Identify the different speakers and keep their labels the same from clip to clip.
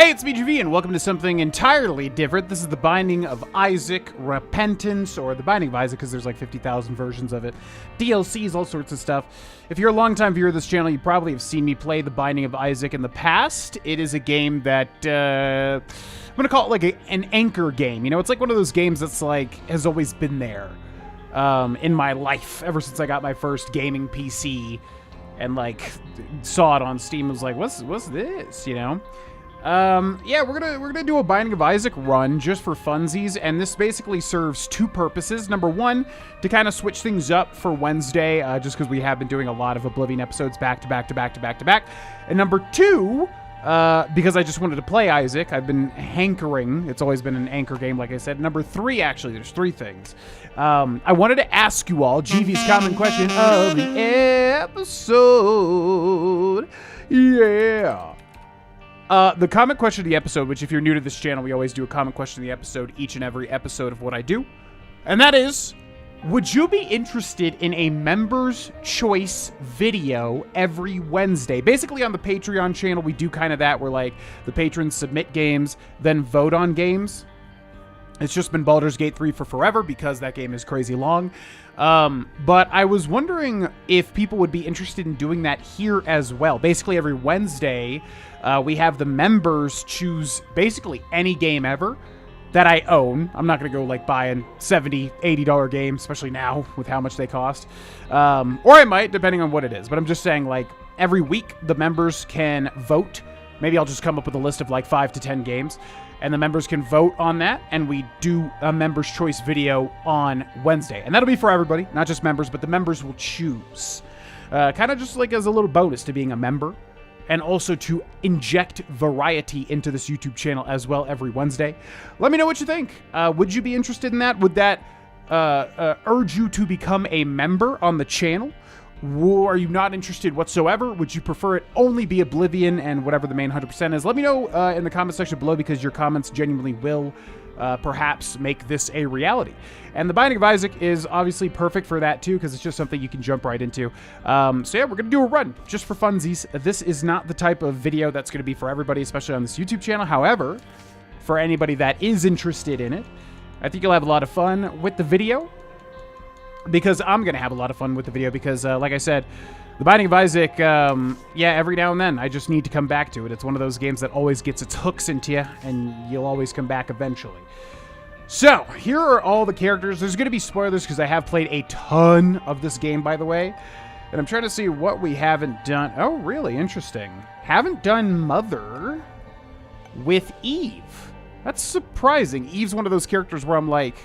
Speaker 1: Hey, it's BGV, and welcome to something entirely different. This is The Binding of Isaac Repentance, or The Binding of Isaac, because there's like 50,000 versions of it. DLCs, all sorts of stuff. If you're a longtime viewer of this channel, you probably have seen me play The Binding of Isaac in the past. It is a game that, I'm going to call it like an anchor game. You know, it's like one of those games that's like, has always been there in my life, ever since I got my first gaming PC and like saw it on Steam. I was like, what's this, you know? Yeah, we're gonna do a Binding of Isaac run just for funsies, and this basically serves two purposes. Number one, to kind of switch things up for Wednesday, just because we have been doing a lot of Oblivion episodes back to back. And number two, because I just wanted to play Isaac. I've been hankering. It's always been an anchor game, like I said. Number three, actually, there's three things. I wanted to ask you all GV's common question of the episode. Yeah. The comment question of the episode, which if you're new to this channel, we always do a comment question of the episode each and every episode of what I do. And that is, would you be interested in a member's choice video every Wednesday? Basically on the Patreon channel, we do kind of that where like the patrons submit games, then vote on games. It's just been Baldur's Gate 3 for forever because that game is crazy long. But I was wondering if people would be interested in doing that here as well. Basically, every Wednesday, we have the members choose basically any game ever that I own. I'm not going to go like buying $70, $80 games, especially now with how much they cost. Or I might, depending on what it is. But I'm just saying, like, every week the members can vote. Maybe I'll just come up with a list of like 5 to 10 games. And the members can vote on that, and we do a member's choice video on Wednesday. And that'll be for everybody, not just members, but the members will choose. Kind of just like as a little bonus to being a member, and also to inject variety into this YouTube channel as well every Wednesday. Let me know what you think. Would you be interested in that? Would that urge you to become a member on the channel? Or are you not interested whatsoever? Would you prefer it only be Oblivion and whatever the main 100% is? Let me know in the comment section below, because your comments genuinely will perhaps make this a reality. And the Binding of Isaac is obviously perfect for that too, because it's just something you can jump right into. So yeah, we're going to do a run just for funsies. This is not the type of video that's going to be for everybody, especially on this YouTube channel. However, for anybody that is interested in it, I think you'll have a lot of fun with the video. Because I'm going to have a lot of fun with the video because, like I said, The Binding of Isaac, yeah, every now and then, I just need to come back to it. It's one of those games that always gets its hooks into you, and you'll always come back eventually. So, here are all the characters. There's going to be spoilers because I have played a ton of this game, by the way. And I'm trying to see what we haven't done. Oh, really? Interesting. Haven't done Mother with Eve. That's surprising. Eve's one of those characters where I'm like,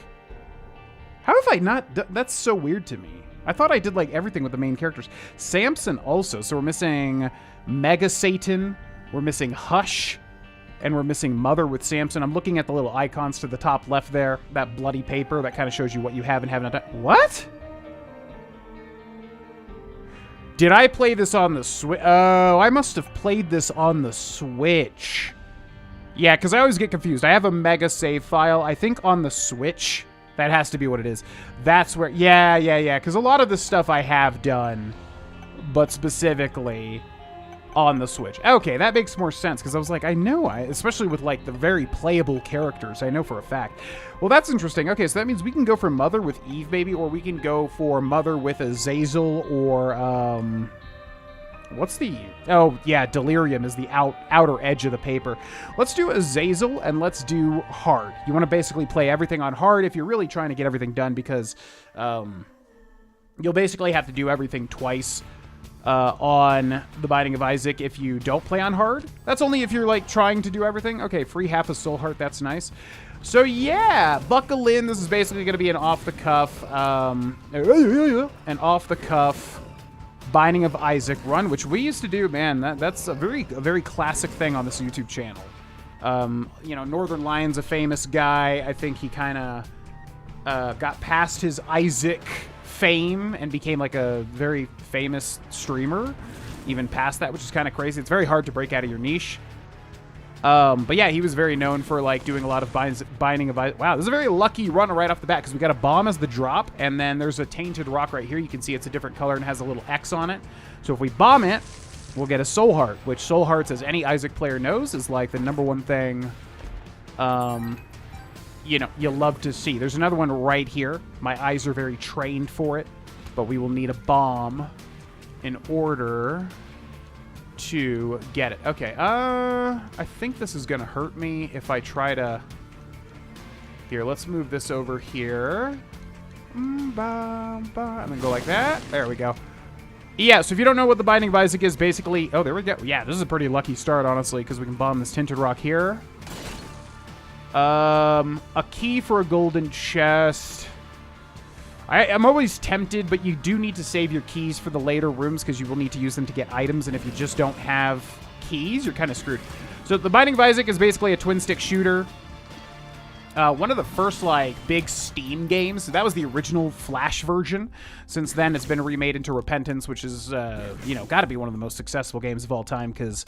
Speaker 1: how have I not that's so weird to me. I thought I did like everything with the main characters. Samson also. So we're missing Mega Satan. We're missing Hush. And we're missing Mother with Samson. I'm looking at the little icons to the top left there. That bloody paper that kind of shows you what you have and haven't done. What? Did I play this on the Switch? Oh, I must have played this on the Switch. Yeah, because I always get confused. I have a Mega save file, I think on the Switch. That has to be what it is. That's where... Yeah. Because a lot of the stuff I have done, but specifically on the Switch. Okay, that makes more sense, because I was like, I know, especially with, like, the very playable characters, I know for a fact. Well, that's interesting. Okay, so that means we can go for Mother with Eve, maybe, or we can go for Mother with Azazel, or, what's the... Oh, yeah, Delirium is the outer edge of the paper. Let's do Azazel, and let's do hard. You want to basically play everything on hard if you're really trying to get everything done, because you'll basically have to do everything twice on The Binding of Isaac if you don't play on hard. That's only if you're, like, trying to do everything. Okay, free half a soul heart, that's nice. So, yeah, buckle in. This is basically going to be an off-the-cuff, Binding of Isaac run, which we used to do. Man, that's a very classic thing on this YouTube channel. You know, Northern Lion's a famous guy. I think he kind of got past his Isaac fame and became like a very famous streamer, even past that, which is kind of crazy. It's very hard to break out of your niche. But yeah, he was very known for like doing a lot of Binding of Isaac. Wow, this is a very lucky run right off the bat, because we got a bomb as the drop, and then there's a tainted rock right here. You can see it's a different color and has a little X on it. So if we bomb it, we'll get a Soul Heart, which Soul Hearts, as any Isaac player knows, is like the #1 thing, you know, you love to see. There's another one right here. My eyes are very trained for it, but we will need a bomb in order to get it. Okay, I think this is going to hurt me if I try to... Here, let's move this over here. And then go like that. There we go. Yeah, so if you don't know what the Binding of Isaac is, basically... Oh, there we go. Yeah, this is a pretty lucky start, honestly, because we can bomb this Tinted Rock here. A key for a golden chest. I'm always tempted, but you do need to save your keys for the later rooms because you will need to use them to get items, and if you just don't have keys, you're kind of screwed. So the Binding of Isaac is basically a twin-stick shooter. One of the first, like, big Steam games. That was the original Flash version. Since then, it's been remade into Repentance, which is, you know, got to be one of the most successful games of all time, because,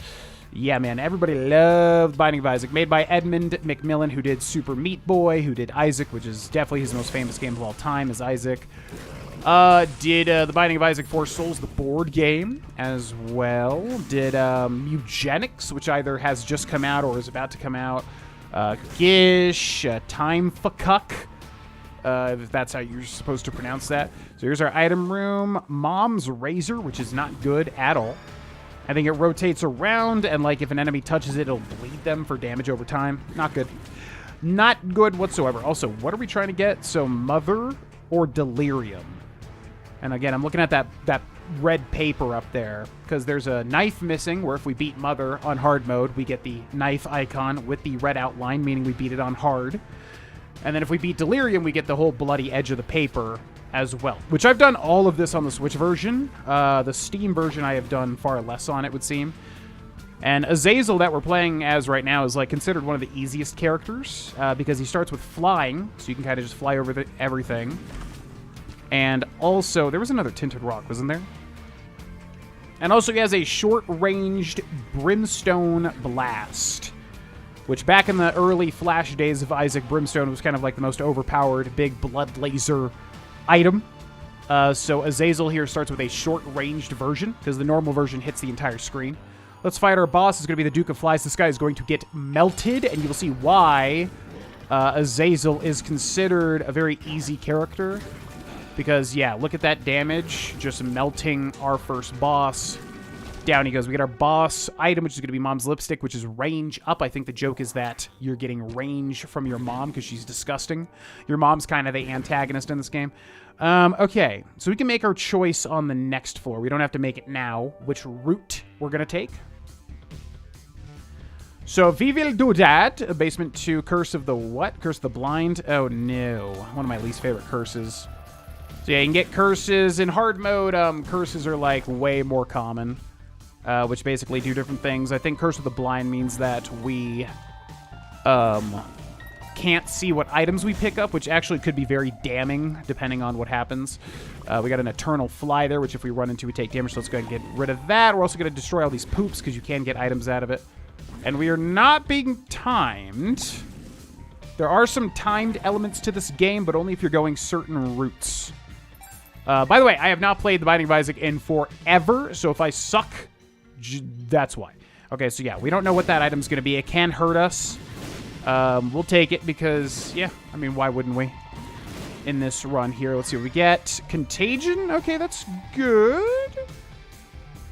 Speaker 1: yeah, man, everybody loved Binding of Isaac. Made by Edmund McMillan, who did Super Meat Boy, who did Isaac, which is definitely his most famous game of all time, is Isaac. Did The Binding of Isaac 4 Souls, the board game, as well. Did Eugenics, which either has just come out or is about to come out. Gish, Time Fuck, if that's how you're supposed to pronounce that. So here's our item room. Mom's Razor, which is not good at all. I think it rotates around, and like if an enemy touches it, it'll bleed them for damage over time. Not good. Not good whatsoever. Also, what are we trying to get? So Mother or Delirium? And again, I'm looking at that red paper up there because there's a knife missing, where if we beat Mother on hard mode, we get the knife icon with the red outline, meaning we beat it on hard. And then if we beat Delirium, we get the whole bloody edge of the paper as well, which I've done all of this on the Switch version. The Steam version I have done far less on, it would seem. And Azazel that we're playing as right now is like considered one of the easiest characters because he starts with flying, so you can kind of just fly over everything. And also, there was another Tinted Rock, wasn't there? And also he has a short-ranged Brimstone Blast, which back in the early Flash days of Isaac, Brimstone was kind of like the most overpowered big blood laser item. So Azazel here starts with a short-ranged version, because the normal version hits the entire screen. Let's fight our boss. It's going to be the Duke of Flies. This guy is going to get melted, and you will see why Azazel is considered a very easy character. Because, yeah, look at that damage, just melting our first boss. Down he goes. We get our boss item, which is going to be Mom's Lipstick, which is range up. I think the joke is that you're getting range from your mom because she's disgusting. Your mom's kind of the antagonist in this game. Okay, so we can make our choice on the next floor. We don't have to make it now, which route we're going to take. So, we will do that. Basement 2, Curse of the what? Curse of the Blind? Oh, no. One of my least favorite curses. So yeah, you can get curses. In hard mode, curses are like way more common, which basically do different things. I think Curse of the Blind means that we can't see what items we pick up, which actually could be very damning depending on what happens. We got an Eternal Fly there, which if we run into, we take damage, so let's go ahead and get rid of that. We're also going to destroy all these poops because you can get items out of it. And we are not being timed. There are some timed elements to this game, but only if you're going certain routes. By the way, I have not played The Binding of Isaac in forever, so if I suck, that's why. Okay, so yeah, we don't know what that item's going to be. It can hurt us. We'll take it because, yeah, I mean, why wouldn't we? In this run here, let's see what we get. Contagion? Okay, that's good.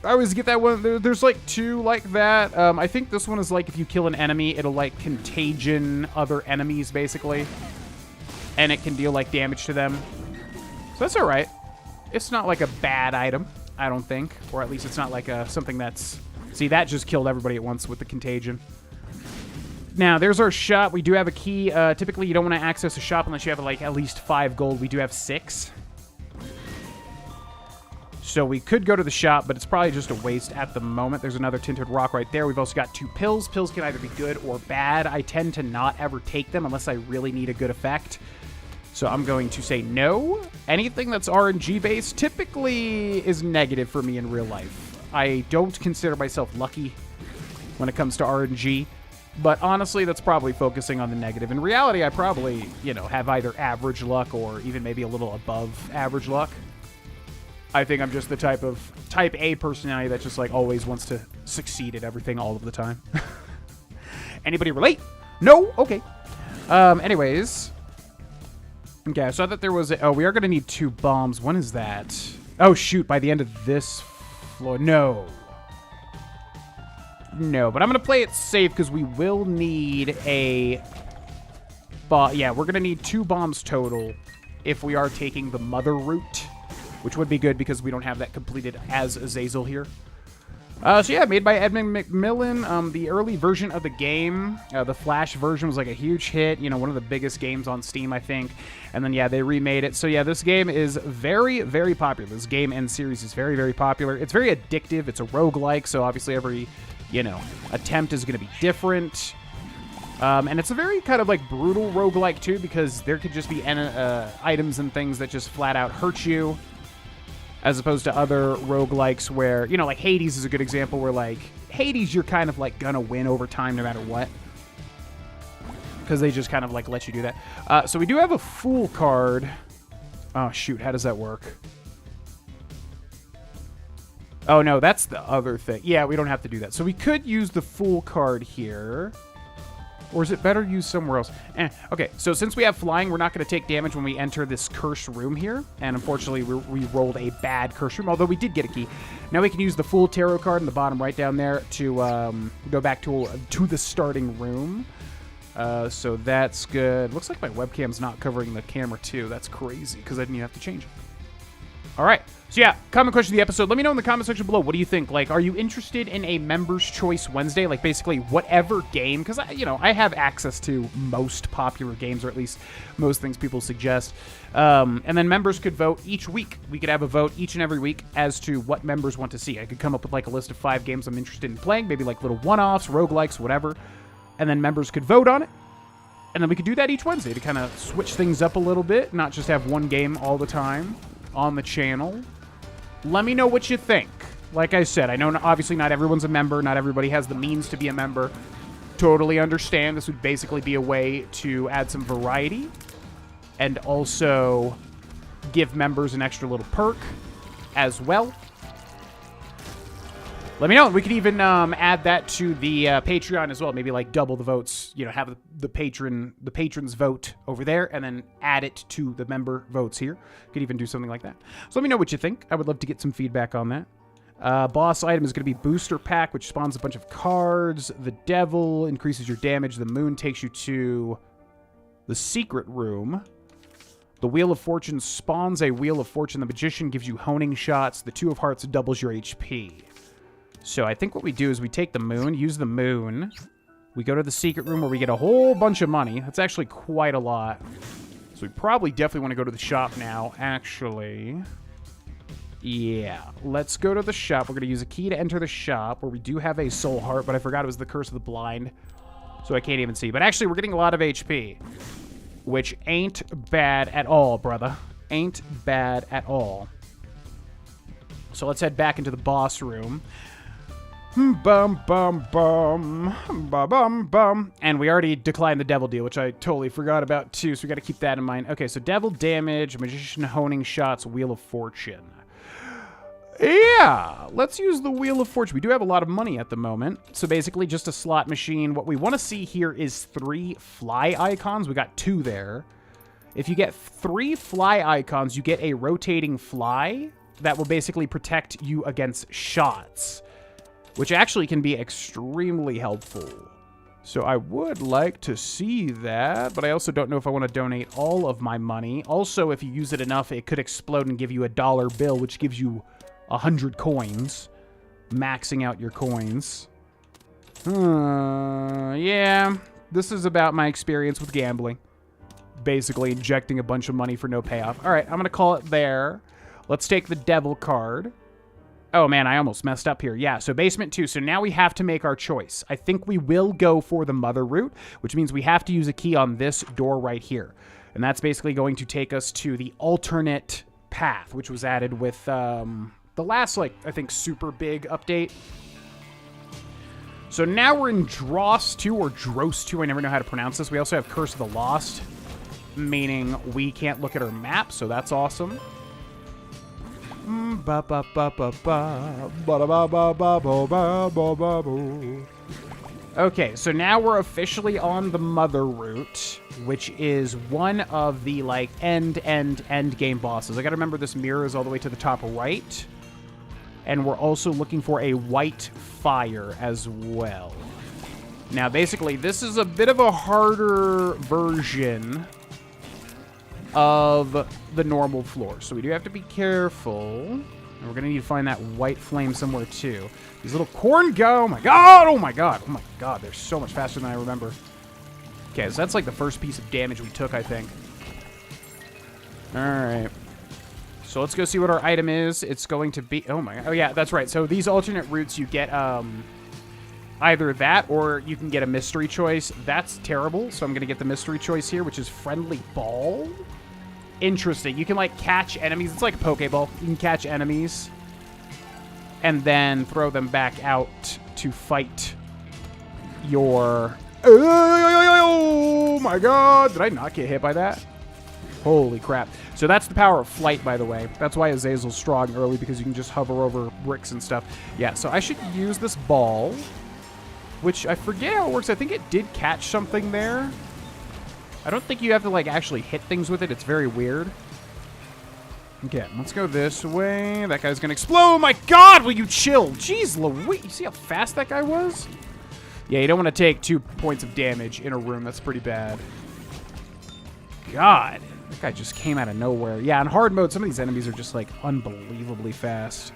Speaker 1: I always get that one. There's like two like that. I think this one is like if you kill an enemy, it'll like contagion other enemies, basically. And it can deal like damage to them. So that's all right. It's not like a bad item, I don't think. Or at least it's not like something that's... See, that just killed everybody at once with the contagion. Now, there's our shop. We do have a key. Typically, you don't want to access a shop unless you have like at least 5 gold. We do have 6. So we could go to the shop, but it's probably just a waste at the moment. There's another Tinted Rock right there. We've also got 2 pills. Pills can either be good or bad. I tend to not ever take them unless I really need a good effect. So I'm going to say no. Anything that's RNG-based typically is negative for me in real life. I don't consider myself lucky when it comes to RNG, but honestly, that's probably focusing on the negative. In reality, I probably, you know, have either average luck or even maybe a little above average luck. I think I'm just the type A personality that just like always wants to succeed at everything all of the time. Anybody relate? No? Okay. Anyways. Okay, I saw that there was oh, we are going to need 2 bombs. When is that? Oh, shoot. By the end of this floor. No. No, but I'm going to play it safe because we will need a... yeah, we're going to need 2 bombs total if we are taking the mother route, which would be good because we don't have that completed as Azazel here. So yeah, made by Edmund McMillan. The early version of the game, the Flash version, was like a huge hit. You know, one of the biggest games on Steam, I think. And then, yeah, they remade it. So yeah, this game is very, very popular. This game and series is very, very popular. It's very addictive. It's a roguelike, so obviously every, you know, attempt is going to be different. And it's a very kind of like brutal roguelike too, because there could just be items and things that just flat out hurt you. As opposed to other roguelikes where, you know, like Hades is a good example where, like, Hades you're kind of, like, gonna win over time no matter what. Because they just kind of, like, let you do that. So we do have a Fool card. Oh, shoot, how does that work? Oh, no, that's the other thing. Yeah, we don't have to do that. So we could use the Fool card here. Or is it better used somewhere else? Okay, so since we have flying, we're not going to take damage when we enter this cursed room here. And unfortunately, we rolled a bad cursed room, although we did get a key. Now we can use the Fool Tarot card in the bottom right down there to go back to the starting room. So that's good. Looks like my webcam's not covering the camera too. That's crazy, because I didn't even have to change it. All right. So yeah, comment question of the episode. Let me know in the comment section below. What do you think? Like, are you interested in a Members' Choice Wednesday? Like, basically whatever game, because, you know, I have access to most popular games, or at least most things people suggest. And then members could vote each week. We could have a vote each and every week as to what members want to see. I could come up with, like, a list of 5 games I'm interested in playing, maybe, like, little one-offs, roguelikes, whatever. And then members could vote on it. And then we could do that each Wednesday to kind of switch things up a little bit, not just have one game all the time on the channel. Let me know what you think. Like I said, I know obviously not everyone's a member. Not everybody has the means to be a member. Totally understand. This would basically be a way to add some variety and also give members an extra little perk as well. Let me know. We could even add that to the Patreon as well. Maybe like double the votes. You know, have the patrons vote over there, and then add it to the member votes here. Could even do something like that. So let me know what you think. I would love to get some feedback on that. Boss item is going to be Booster Pack, which spawns a bunch of cards. The Devil increases your damage. The Moon takes you to the Secret Room. The Wheel of Fortune spawns a Wheel of Fortune. The Magician gives you honing shots. The Two of Hearts doubles your HP. So I think what we do is we take the Moon, use the Moon. We go to the Secret Room where we get a whole bunch of money. That's actually quite a lot. So we probably definitely want to go to the shop now, actually. Yeah, let's go to the shop. We're going to use a key to enter the shop where we do have a Soul Heart, but I forgot it was the Curse of the Blind. So I can't even see. But actually, we're getting a lot of HP, which ain't bad at all, brother. Ain't bad at all. So let's head back into the boss room. Bum, bum, bum, bum, bum, bum. And we already declined the Devil deal, which I totally forgot about too, so we got to keep that in mind. Okay, so Devil damage, Magician honing shots, Wheel of Fortune. Yeah, let's use the Wheel of Fortune. We do have a lot of money at the moment, so basically just a slot machine. What we want to see here is 3 fly icons. We got 2 there. If you get 3 fly icons, you get a rotating fly that will basically protect you against shots, which actually can be extremely helpful. So I would like to see that, but I also don't know if I want to donate all of my money. Also, if you use it enough, it could explode and give you a dollar bill, which gives you 100 coins, maxing out your coins. Yeah, this is about my experience with gambling. Basically injecting a bunch of money for no payoff. All right, I'm going to call it there. Let's take the Devil card. Oh, man, I almost messed up here. Yeah, so Basement 2. So now we have to make our choice. I think we will go for the Mother route, which means we have to use a key on this door right here. And that's basically going to take us to the alternate path, which was added with the last, like, I think, super big update. So now we're in Dross 2 or Dross 2. I never know how to pronounce this. We also have Curse of the Lost, meaning we can't look at our map, so that's awesome. Ba ba ba ba ba ba ba ba ba ba ba ba ba ba. Okay, so now we're officially on the mother route, which is one of the, like, end game bosses. I gotta remember this mirror is all the way to the top right. And we're also looking for a white fire as well. Now, basically, this is a bit of a harder version of the normal floor. So we do have to be careful. And we're going to need to find that white flame somewhere, too. These little corn go. Oh, my God. Oh, my God. Oh, my God. They're so much faster than I remember. Okay, so that's like the first piece of damage we took, I think. All right. So let's go see what our item is. It's going to be... Oh, my... Oh, yeah, that's right. So these alternate routes, you get either that or you can get a mystery choice. That's terrible. So I'm going to get the mystery choice here, which is Friendly Ball. Interesting. You can, like, catch enemies. It's like a Pokeball. You can catch enemies and then throw them back out to fight your... Oh, my God. Did I not get hit by that? Holy crap. So that's the power of flight, by the way. That's why Azazel's strong early, because you can just hover over bricks and stuff. Yeah, so I should use this ball, which I forget how it works. I think it did catch something there. I don't think you have to, like, actually hit things with it. It's very weird. Okay, let's go this way. That guy's gonna explode. Oh my God, will you chill? Jeez Louise. You see how fast that guy was? Yeah, you don't want to take 2 points of damage in a room. That's pretty bad. God. That guy just came out of nowhere. Yeah, in hard mode, some of these enemies are just, like, unbelievably fast.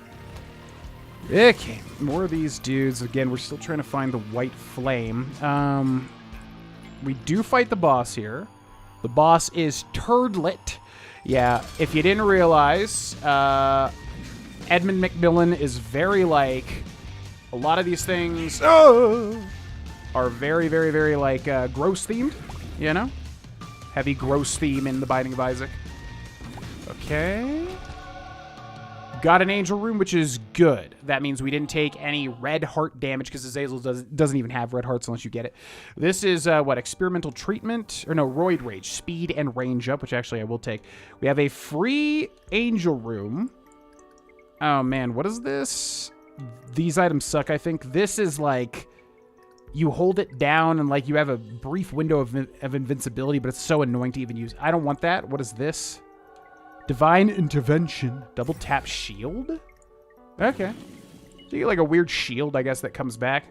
Speaker 1: Okay, more of these dudes. Again, we're still trying to find the white flame. We do fight the boss here. The boss is Turdlet. Yeah, if you didn't realize, Edmund McMillan is very, like... A lot of these things are very, very, very, like, gross-themed, you know? Heavy gross theme in The Binding of Isaac. Okay. Got an angel room, which is good. That means we didn't take any red heart damage, because Azazel doesn't even have red hearts unless you get it. This is, what, experimental treatment? Or no, roid rage. Speed and range up, which actually I will take. We have a free angel room. Oh, man, what is this? These items suck, I think. This is, like... You hold it down and, like, you have a brief window of invincibility, but it's so annoying to even use. I don't want that. What is this? Divine Intervention. Double tap shield? Okay. So you get, like, a weird shield, I guess, that comes back.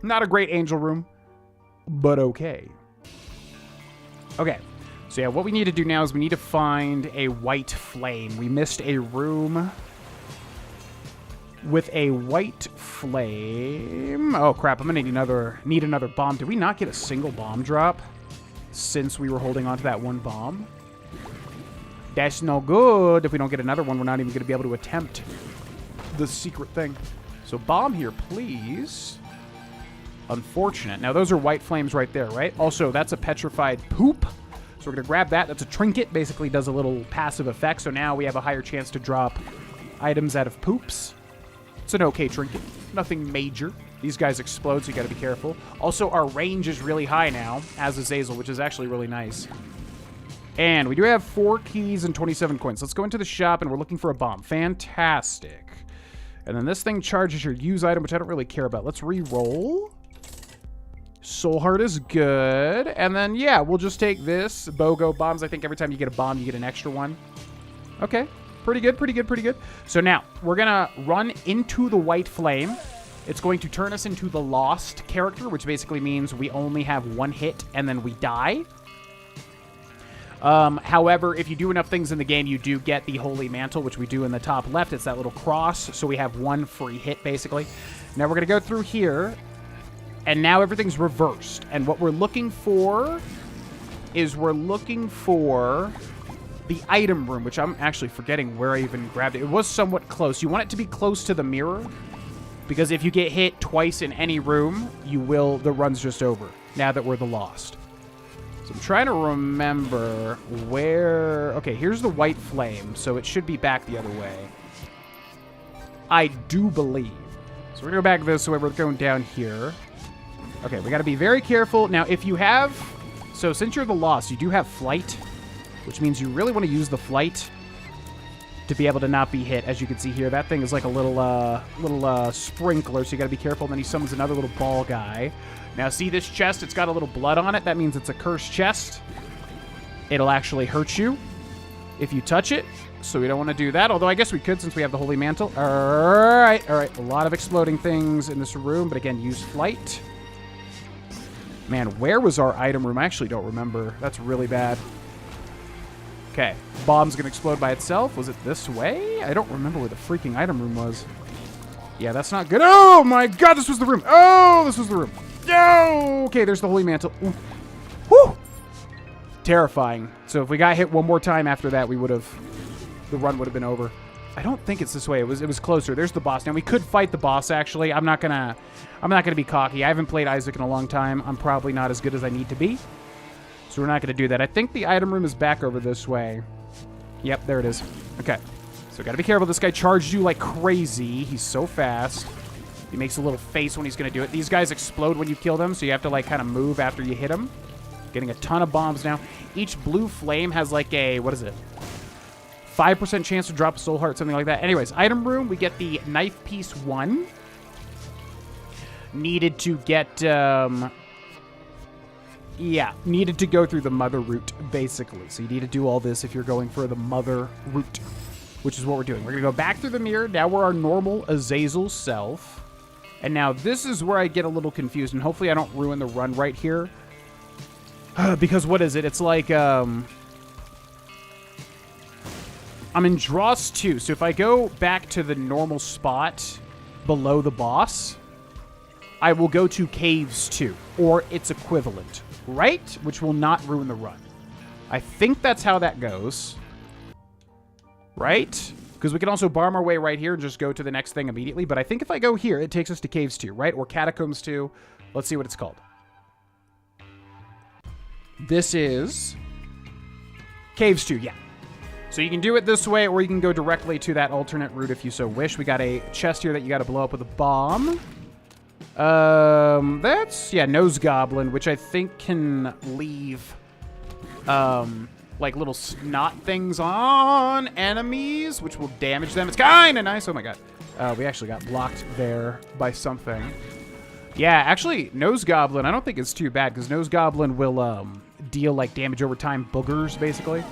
Speaker 1: Not a great angel room, but okay. Okay. So, yeah, what we need to do now is we need to find a white flame. We missed a room with a white flame. Oh, crap. I'm going to need another bomb. Did we not get a single bomb drop since we were holding on to that one bomb? That's no good. If we don't get another one, we're not even going to be able to attempt the secret thing. So bomb here, please. Unfortunate. Now, those are white flames right there, right? Also, that's a petrified poop. So we're going to grab that. That's a trinket. Basically does a little passive effect. So now we have a higher chance to drop items out of poops. It's an okay trinket. Nothing major. These guys explode, so you gotta be careful. Also, our range is really high now, as Azazel, which is actually really nice. And we do have 4 keys and 27 coins. Let's go into the shop, and we're looking for a bomb. Fantastic. And then this thing charges your use item, which I don't really care about. Let's re-roll. Soul Heart is good. And then, yeah, we'll just take this. BOGO bombs. I think every time you get a bomb, you get an extra one. Okay. Pretty good, pretty good, pretty good. So now, we're going to run into the white flame. It's going to turn us into the lost character, which basically means we only have 1 hit and then we die. However, if you do enough things in the game, you do get the Holy Mantle, which we do in the top left. It's that little cross, so we have 1 free hit, basically. Now we're going to go through here, and now everything's reversed. And what we're looking for is the item room, which I'm actually forgetting where I even grabbed it. It was somewhat close. You want it to be close to the mirror, because if you get hit twice in any room, the run's just over, now that we're the lost. So I'm trying to remember where... Okay, here's the white flame, so it should be back the other way. I do believe. So we're going to go back this way. We're going down here. Okay, we got to be very careful. Now, if you have... So since you're the lost, you do have flight, which means you really want to use the flight to be able to not be hit. As you can see here, that thing is like a little sprinkler, so you got to be careful. And then he summons another little ball guy. Now, see this chest? It's got a little blood on it. That means it's a cursed chest. It'll actually hurt you if you touch it, so we don't want to do that. Although I guess we could since we have the Holy Mantle. All right. A lot of exploding things in this room, but again, use flight. Man, where was our item room? I actually don't remember. That's really bad. Okay, bomb's gonna explode by itself. Was it this way? I don't remember where the freaking item room was. Yeah, that's not good. Oh my god, this was the room. Oh, this was the room. No! Okay, there's the Holy Mantle. Ooh. Whew! Terrifying. So if we got hit one more time after that, the run would have been over. I don't think it's this way. It was closer. There's the boss. Now we could fight the boss actually. I'm not gonna be cocky. I haven't played Isaac in a long time. I'm probably not as good as I need to be. So we're not going to do that. I think the item room is back over this way. Yep, there it is. Okay. So got to be careful. This guy charged you like crazy. He's so fast. He makes a little face when he's going to do it. These guys explode when you kill them, so you have to like kind of move after you hit them. Getting a ton of bombs now. Each blue flame has like a, what is it? 5% chance to drop a soul heart, something like that. Anyways, item room, we get the knife piece 1. Needed to get, yeah, needed to go through the mother route, basically. So you need to do all this if you're going for the mother route, which is what we're doing. We're going to go back through the mirror. Now we're our normal Azazel self. And now this is where I get a little confused, and hopefully I don't ruin the run right here. Because what is it? It's like, I'm in Dross 2. So if I go back to the normal spot below the boss, I will go to Caves 2, or its equivalent. Right? Which will not ruin the run. I think that's how that goes. Right? Because we can also bomb our way right here and just go to the next thing immediately. But I think if I go here, it takes us to Caves 2, right? Or Catacombs 2. Let's see what it's called. This is Caves 2, yeah. So you can do it this way, or you can go directly to that alternate route if you so wish. We got a chest here that you got to blow up with a bomb. That's, yeah, Nose Goblin, which I think can leave, like little snot things on enemies, which will damage them. It's kind of nice. Oh my god. We actually got blocked there by something. Yeah, actually, Nose Goblin, I don't think it's too bad, because Nose Goblin will, deal, like, damage over time boogers, basically.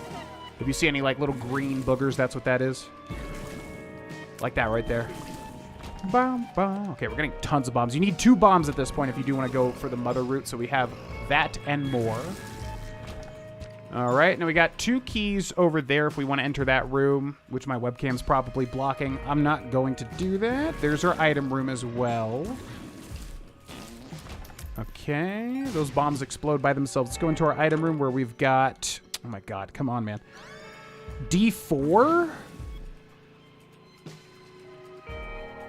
Speaker 1: If you see any, like, little green boogers, that's what that is. Like that right there. Bom, bom. Okay, we're getting tons of bombs. You need 2 bombs at this point if you do want to go for the mother route, so we have that and more. All right, now we got 2 keys over there if we want to enter that room, which my webcam's probably blocking. I'm not going to do that. There's our item room as well. Okay, those bombs explode by themselves. Let's go into our item room where we've got... Oh my god, come on, man. D4?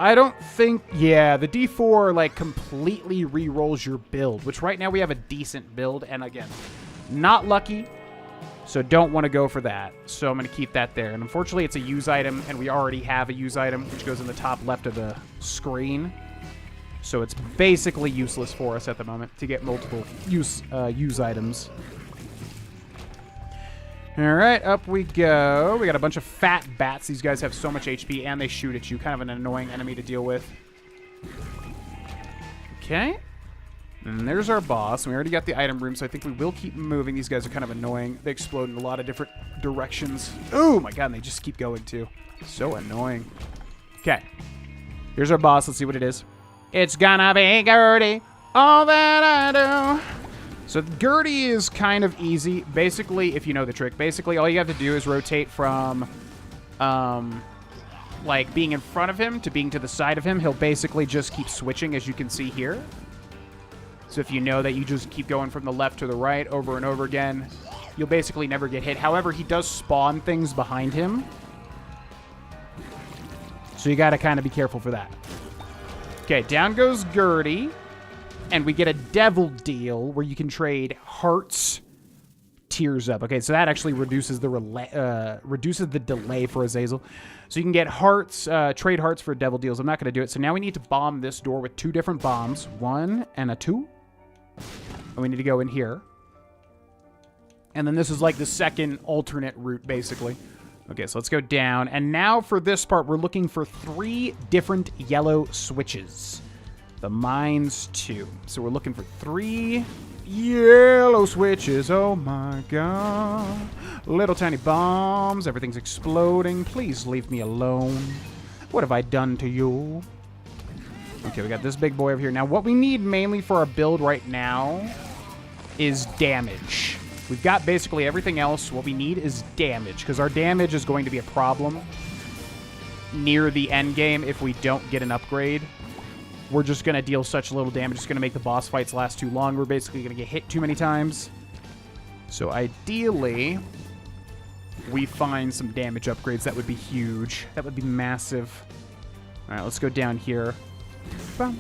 Speaker 1: I don't think... Yeah, the D4, like, completely re-rolls your build, which right now we have a decent build, and again, not lucky, so don't want to go for that. So I'm going to keep that there. And unfortunately, it's a use item, and we already have a use item, which goes in the top left of the screen. So it's basically useless for us at the moment to get multiple use items. All right, up we go. We got a bunch of fat bats. These guys have so much HP, and they shoot at you. Kind of an annoying enemy to deal with. Okay. And there's our boss. We already got the item room, so I think we will keep moving. These guys are kind of annoying. They explode in a lot of different directions. Oh, my God, and they just keep going, too. So annoying. Okay. Here's our boss. Let's see what it is. It's gonna be Gertie, all that I do. So Gertie is kind of easy. Basically, if you know the trick, basically all you have to do is rotate from, like, being in front of him to being to the side of him. He'll basically just keep switching, as you can see here. So if you know that you just keep going from the left to the right over and over again, you'll basically never get hit. However, he does spawn things behind him. So you got to kind of be careful for that. Okay, down goes Gertie. And we get a devil deal where you can trade hearts, tears up. Okay, so that actually reduces the delay for Azazel. So you can get hearts, trade hearts for devil deals. I'm not going to do it. So now we need to bomb this door with 2 different bombs. 1 and a 2. And we need to go in here. And then this is like the second alternate route, basically. Okay, so let's go down. And now for this part, we're looking for 3 different yellow switches. The mines, too. So we're looking for 3 yellow switches. Oh, my God. Little tiny bombs. Everything's exploding. Please leave me alone. What have I done to you? Okay, we got this big boy over here. Now, what we need mainly for our build right now is damage. We've got basically everything else. What we need is damage, because our damage is going to be a problem near the end game if we don't get an upgrade. We're just going to deal such little damage. It's going to make the boss fights last too long. We're basically going to get hit too many times. So ideally, we find some damage upgrades. That would be huge. That would be massive. All right, let's go down here. Whoa,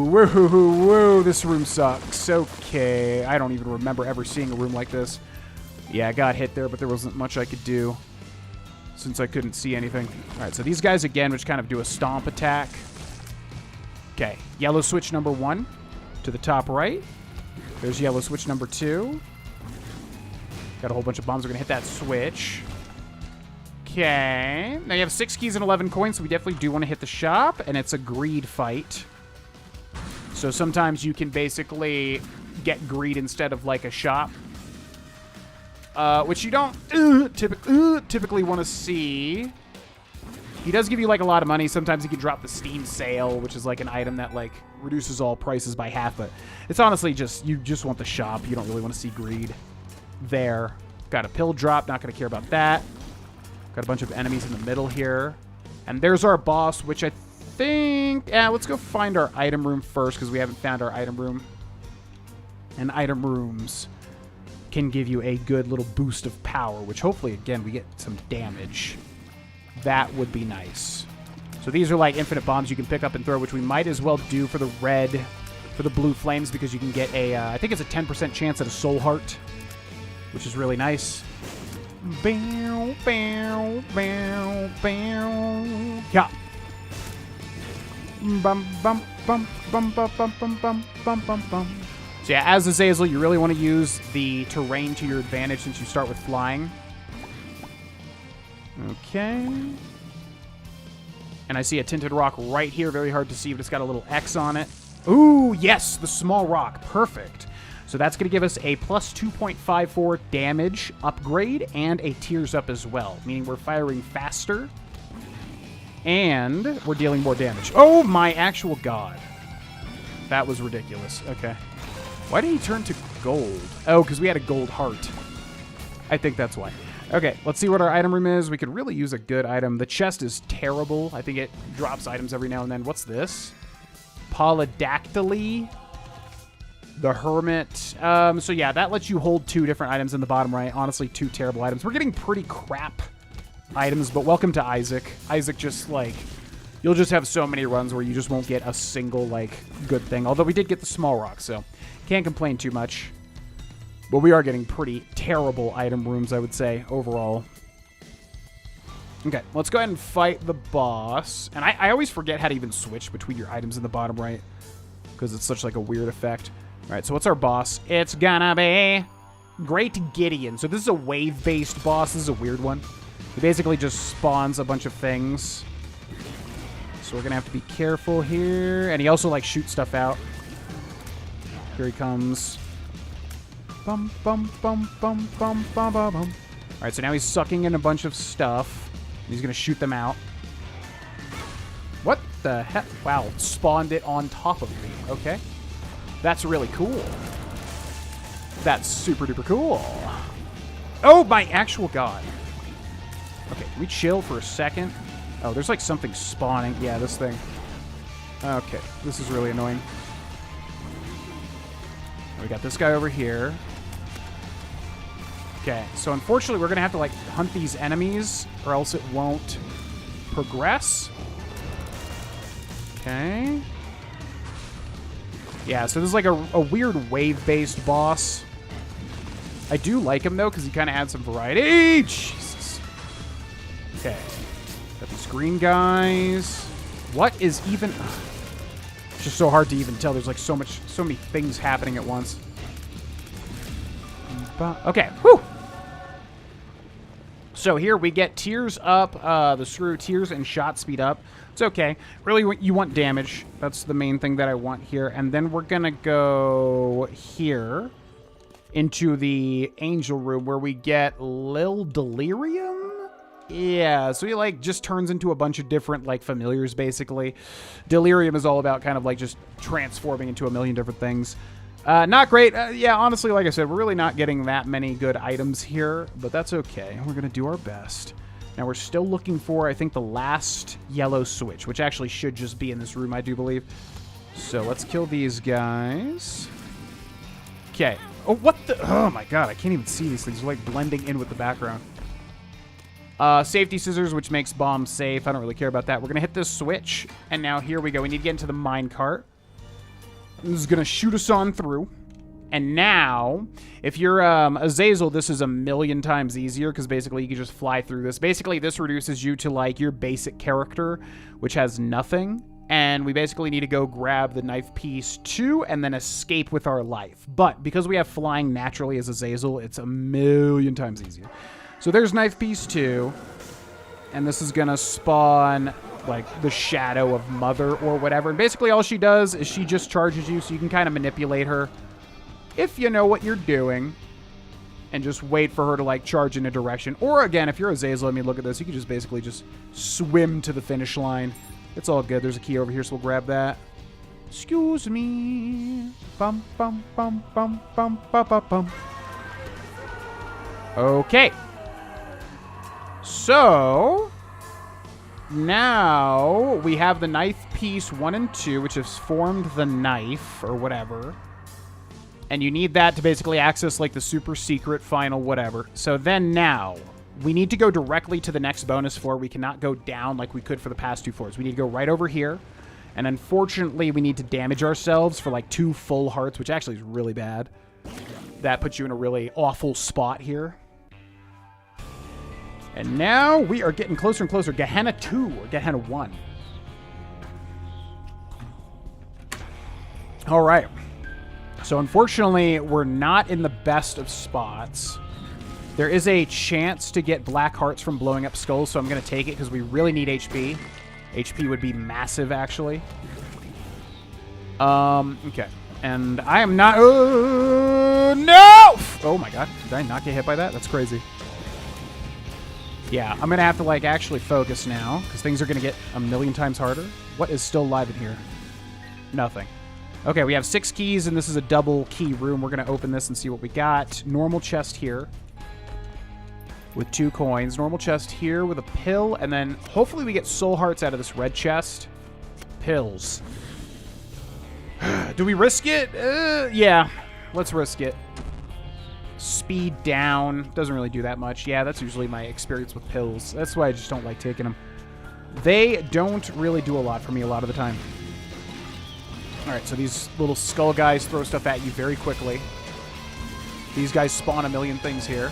Speaker 1: whoa, whoa, this room sucks. Okay, I don't even remember ever seeing a room like this. Yeah, I got hit there, but there wasn't much I could do since I couldn't see anything. All right, so these guys, again, which kind of do a stomp attack. Okay, yellow switch number 1 to the top right. There's yellow switch number 2. Got a whole bunch of bombs. We're going to hit that switch. Okay. Now you have 6 keys and 11 coins, so we definitely do want to hit the shop, and it's a greed fight. So sometimes you can basically get greed instead of, like, a shop. Which you don't typically want to see. He does give you, like, a lot of money. Sometimes he can drop the Steam Sale, which is, like, an item that, like, reduces all prices by half. But it's honestly just, you just want the shop. You don't really want to see greed there. Got a pill drop. Not going to care about that. Got a bunch of enemies in the middle here. And there's our boss, which I think... Yeah, let's go find our item room first, because we haven't found our item room. And item rooms can give you a good little boost of power, which hopefully, again, we get some damage. That would be nice. So these are like infinite bombs you can pick up and throw, which we might as well do for the red, for the blue flames, because you can get a, I think it's a 10% chance at a soul heart, which is really nice. Bow, bow, bow, bow. Yeah. Bum, bum, bum, bum, bum, bum, bum, bum, bum, bum, bum. So yeah, as Azazel, you really want to use the terrain to your advantage since you start with flying. Okay. And I see a tinted rock right here. Very hard to see, but it's got a little X on it. Ooh, yes, the small rock. Perfect. So that's going to give us a plus 2.54 damage upgrade and a tears up as well, meaning we're firing faster and we're dealing more damage. Oh my actual god. That was ridiculous. Okay. Why did he turn to gold? Oh, because we had a gold heart. I think that's why. Okay, let's see what our item room is. We could really use a good item. The chest is terrible. I think it drops items every now and then. What's this? Polydactyly. The Hermit. So yeah, that lets you hold 2 different items in the bottom right. Honestly, 2 terrible items. We're getting pretty crap items, but welcome to Isaac. Isaac just, like, you'll just have so many runs where you just won't get a single, like, good thing. Although we did get the small rock, so can't complain too much. But we are getting pretty terrible item rooms, I would say, overall. Okay, let's go ahead and fight the boss. And I always forget how to even switch between your items in the bottom right, because it's such, like, a weird effect. All right, so what's our boss? It's gonna be Great Gideon. So this is a wave-based boss. This is a weird one. He basically just spawns a bunch of things. So we're gonna have to be careful here. And he also, like, shoots stuff out. Here he comes. Bum, bum, bum, bum, bum, bum, bum, bum. All right, so now he's sucking in a bunch of stuff. He's gonna shoot them out. What the heck? Wow, spawned it on top of me. Okay. That's really cool. That's super duper cool. Oh my actual god. Okay, can we chill for a second? Oh, there's like something spawning. Yeah, this thing. Okay, this is really annoying. We got this guy over here. Okay, so unfortunately we're gonna have to like hunt these enemies or else it won't progress. Okay. Yeah, so this is like a weird wave-based boss. I do like him, though, because he kind of adds some variety. Jesus. Okay. Got these green guys. What is even... Ugh. It's just so hard to even tell. There's like so many things happening at once. Okay. Whew. So here we get tears up, the screw tears and shot speed up. It's okay. Really, you want damage. That's the main thing that I want here. And then we're going to go here into the angel room where we get Lil Delirium. Yeah, so he, like, just turns into a bunch of different, like, familiars, basically. Delirium is all about kind of, like, just transforming into a million different things. Not great. Yeah, honestly, like I said, we're really not getting that many good items here, but that's okay. We're going to do our best. Now, we're still looking for, I think, the last yellow switch, which actually should just be in this room, I do believe. So let's kill these guys. Okay. Oh, what the? Oh, my God. I can't even see these things. They're, like, blending in with the background. Safety scissors, which makes bombs safe. I don't really care about that. We're going to hit this switch, and now here we go. We need to get into the mine cart. This is going to shoot us on through. And now, if you're Azazel, this is a million times easier because basically you can just fly through this. Basically, this reduces you to, like, your basic character, which has nothing. And we basically need to go grab the knife piece 2 and then escape with our life. But because we have flying naturally as Azazel, it's a million times easier. So there's knife piece 2. And this is going to spawn, like, the shadow of Mother or whatever. And basically all she does is she just charges you, so you can kind of manipulate her if you know what you're doing. And just wait for her to, like, charge in a direction. Or, again, if you're Azazel, I mean, look at this. You can just basically just swim to the finish line. It's all good. There's a key over here, so we'll grab that. Excuse me. Bum, bum, bum, bum, bum, bum, bum, bum. Okay. So, now we have the knife piece 1 and 2, which has formed the knife, or whatever. And you need that to basically access, like, the super secret final whatever. So then now, we need to go directly to the next bonus floor. We cannot go down like we could for the past 2 floors. We need to go right over here. And unfortunately, we need to damage ourselves for, like, 2 full hearts, which actually is really bad. That puts you in a really awful spot here. And now we are getting closer and closer. Gehenna 2 or Gehenna 1. All right. So unfortunately, we're not in the best of spots. There is a chance to get black hearts from blowing up skulls, so I'm going to take it because we really need HP. HP would be massive, actually. Okay. And I am not... no! Oh, my God. Did I not get hit by that? That's crazy. Yeah, I'm going to have to, like, actually focus now because things are going to get a million times harder. What is still live in here? Nothing. Okay, we have 6 keys, and this is a double key room. We're going to open this and see what we got. Normal chest here with 2 coins. Normal chest here with a pill, and then hopefully we get soul hearts out of this red chest. Pills. Do we risk it? Yeah, let's risk it. Speed down. Doesn't really do that much. Yeah, that's usually my experience with pills. That's why I just don't like taking them. They don't really do a lot for me a lot of the time. Alright, so these little skull guys throw stuff at you very quickly. These guys spawn a million things here.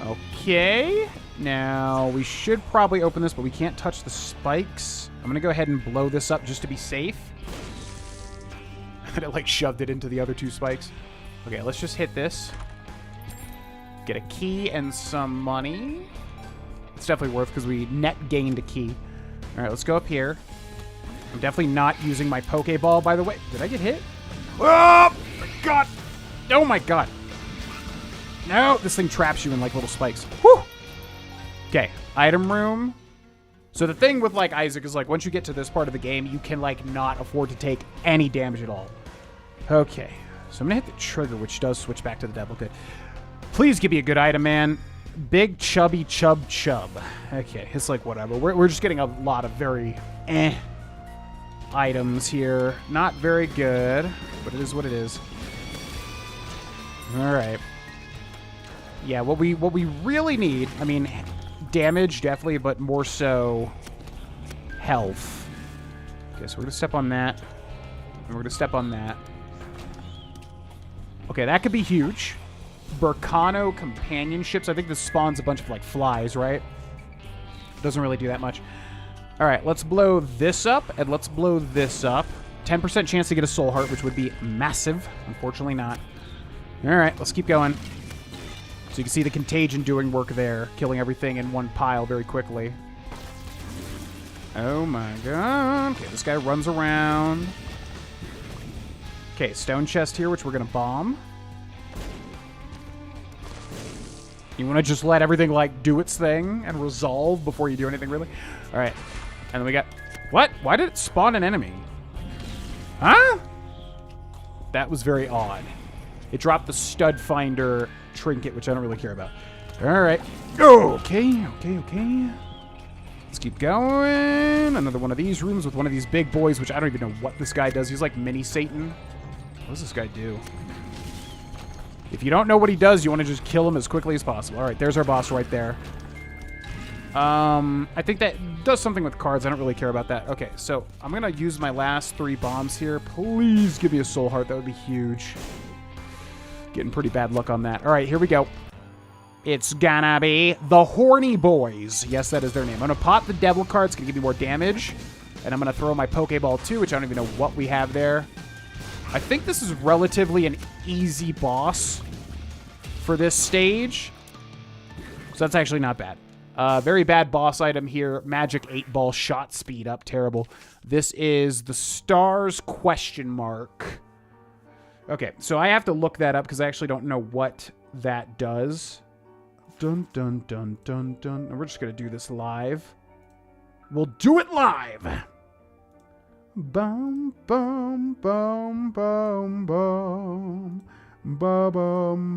Speaker 1: Okay. Now, we should probably open this, but we can't touch the spikes. I'm going to go ahead and blow this up just to be safe. And it, like, shoved it into the other 2 spikes. Okay, let's just hit this. Get a key and some money. It's definitely worth because we net gained a key. All right, let's go up here. I'm definitely not using my Pokeball, by the way. Did I get hit? Oh, my God. Oh, my God. No, this thing traps you in, like, little spikes. Whew. Okay, item room. So the thing with, like, Isaac is, like, once you get to this part of the game, you can, like, not afford to take any damage at all. Okay. So I'm going to hit the trigger, which does switch back to the devil. Good. Please give me a good item, man. Big chubby chub. Okay, it's like whatever. We're just getting a lot of very items here. Not very good, but it is what it is. All right. Yeah, what we really need, I mean, damage definitely, but more so health. Okay, so we're going to step on that. And we're going to step on that. Okay, that could be huge. Burkano companionships. I think this spawns a bunch of, like, flies, right? Doesn't really do that much. All right, let's blow this up, and let's blow this up. 10% chance to get a soul heart, which would be massive. Unfortunately not. All right, let's keep going. So you can see the contagion doing work there, killing everything in one pile very quickly. Oh my god. Okay, this guy runs around. Okay, stone chest here, which we're going to bomb. You want to just let everything, like, do its thing and resolve before you do anything, really? All right. And then we got... What? Why did it spawn an enemy? Huh? That was very odd. It dropped the stud finder trinket, which I don't really care about. All right. Okay. Let's keep going. Another one of these rooms with one of these big boys, which I don't even know what this guy does. He's like mini Satan. What does this guy do? If you don't know what he does, you want to just kill him as quickly as possible. All right, there's our boss right there. I think that does something with cards. I don't really care about that. Okay, so I'm going to use my last 3 bombs here. Please give me a soul heart. That would be huge. Getting pretty bad luck on that. All right, here we go. It's gonna be the Horny Boys. Yes, that is their name. I'm going to pop the Devil card. It's going to give me more damage. And I'm going to throw my Pokeball too, which I don't even know what we have there. I think this is relatively an easy boss for this stage. So that's actually not bad. Very bad boss item here. Magic 8-ball shot speed up. Terrible. This is the stars question mark. Okay, so I have to look that up because I actually don't know what that does. Dun, dun, dun, dun, dun. And we're just going to do this live. We'll do it live. Bum, bum, bum, bum, bum. Bum,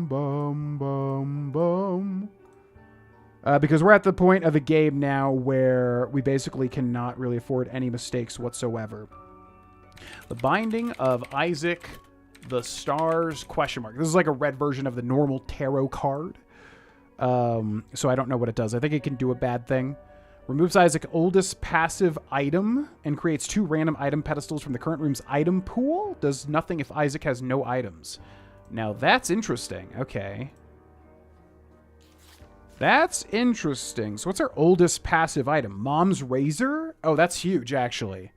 Speaker 1: bum, bum, bum. Because we're at the point of the game now where we basically cannot really afford any mistakes whatsoever. The Binding of Isaac, the Stars question mark. This is like a red version of the normal tarot card. So I don't know what it does. I think it can do a bad thing. Removes Isaac's oldest passive item and creates 2 random item pedestals from the current room's item pool. Does nothing if Isaac has no items. Now that's interesting. Okay. That's interesting. So what's our oldest passive item? Mom's Razor? Oh, that's huge, actually.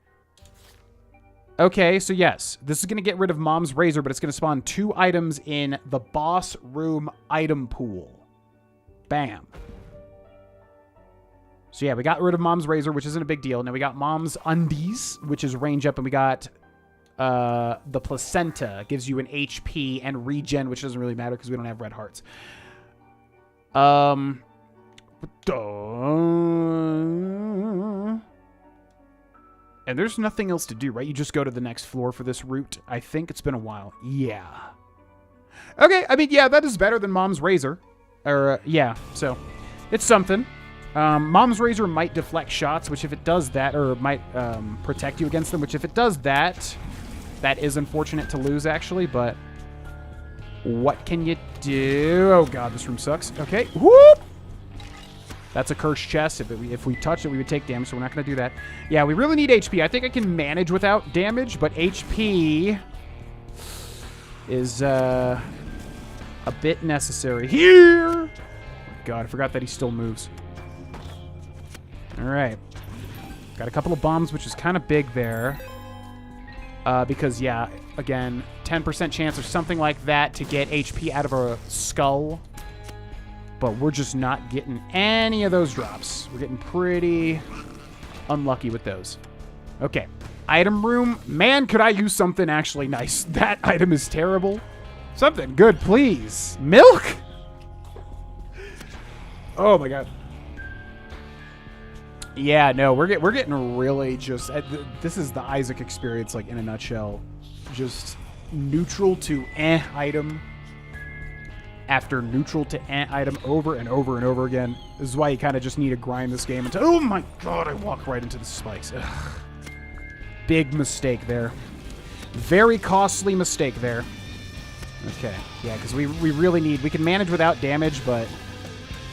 Speaker 1: Okay, so yes. This is going to get rid of Mom's Razor, but it's going to spawn 2 items in the boss room item pool. Bam. So yeah, we got rid of Mom's Razor, which isn't a big deal. Now we got Mom's Undies, which is range up, and we got the Placenta. Gives you an HP and regen, which doesn't really matter because we don't have red hearts. And there's nothing else to do, right? You just go to the next floor for this route. I think it's been a while. Yeah. Okay, I mean, yeah, that is better than Mom's Razor. Or, yeah, so it's something. Mom's Razor might deflect shots, which if it does that, or might protect you against them, which if it does that, that is unfortunate to lose, actually, but what can you do? Oh, God, this room sucks. Okay, whoop! That's a cursed chest. If we touch it, we would take damage, so we're not going to do that. Yeah, we really need HP. I think I can manage without damage, but HP is a bit necessary here. Oh, God, I forgot that he still moves. All right. Got a couple of bombs, which is kind of big there. Because, yeah, again, 10% chance or something like that to get HP out of a skull. But we're just not getting any of those drops. We're getting pretty unlucky with those. Okay. Item room. Man, could I use something actually nice. That item is terrible. Something good, please. Milk? Oh, my God. Yeah, no, we're getting really just... this is the Isaac experience, like, in a nutshell. Just neutral to item after neutral to item over and over and over again. This is why you kind of just need to grind this game until... Oh, my God, I walked right into the spikes. Ugh. Big mistake there. Very costly mistake there. Okay, yeah, because we really need... We can manage without damage, but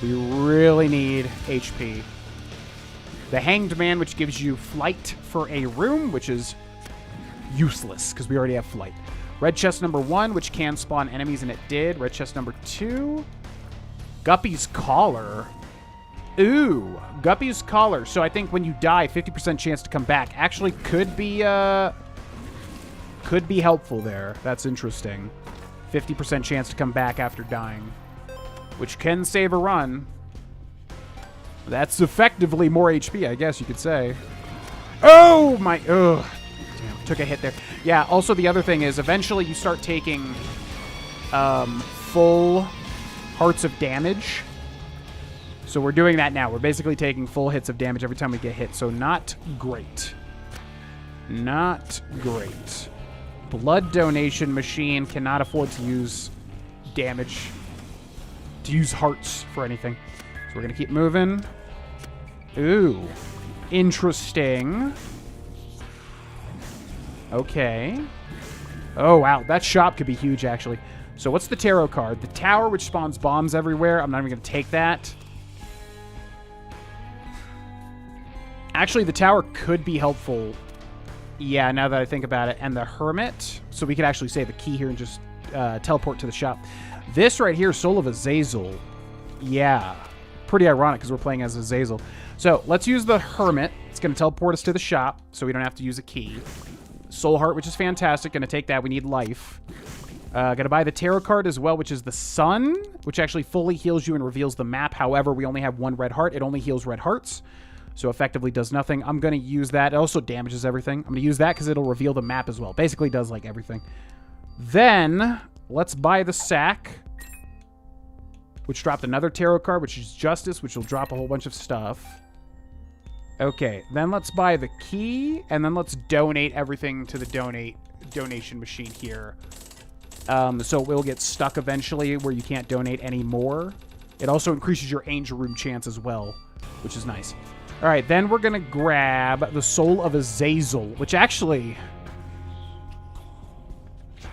Speaker 1: we really need HP. The Hanged Man, which gives you flight for a room, which is useless because we already have flight. Red chest number 1, which can spawn enemies, and it did. Red chest number 2. Guppy's Collar. Ooh, Guppy's Collar. So I think when you die, 50% chance to come back. Actually could be helpful there. That's interesting. 50% chance to come back after dying. which can save a run. That's effectively more HP, I guess you could say. Oh, my... Ugh. Damn, took a hit there. Yeah, also the other thing is eventually you start taking full hearts of damage. So we're doing that now. We're basically taking full hits of damage every time we get hit. So not great. Not great. Blood donation machine cannot afford to use damage. To use hearts for anything. So we're going to keep moving. Ooh. Interesting. Okay. Oh, wow. That shop could be huge, actually. So what's the tarot card? The tower, which spawns bombs everywhere. I'm not even going to take that. Actually, the tower could be helpful. Yeah, now that I think about it. And the hermit. So we could actually save a key here and just teleport to the shop. This right here, Soul of Azazel. Yeah. Pretty ironic because we're playing as Azazel. So let's use the hermit. It's going to teleport us to the shop so we don't have to use a key. Soul heart, which is fantastic. Going to take that. We need life. Going to buy the tarot card as well, which is the sun, which actually fully heals you and reveals the map. However, we only have one red heart. It only heals red hearts. So effectively does nothing. I'm going to use that. It also damages everything. I'm going to use that because it'll reveal the map as well. Basically does like everything. Then let's buy the sack, which dropped another tarot card, which is justice, which will drop a whole bunch of stuff. Okay, then let's buy the key, and then let's donate everything to the donation machine here. So it will get stuck eventually where you can't donate anymore. It also increases your angel room chance as well, which is nice. All right, then we're going to grab the Soul of Azazel, which actually...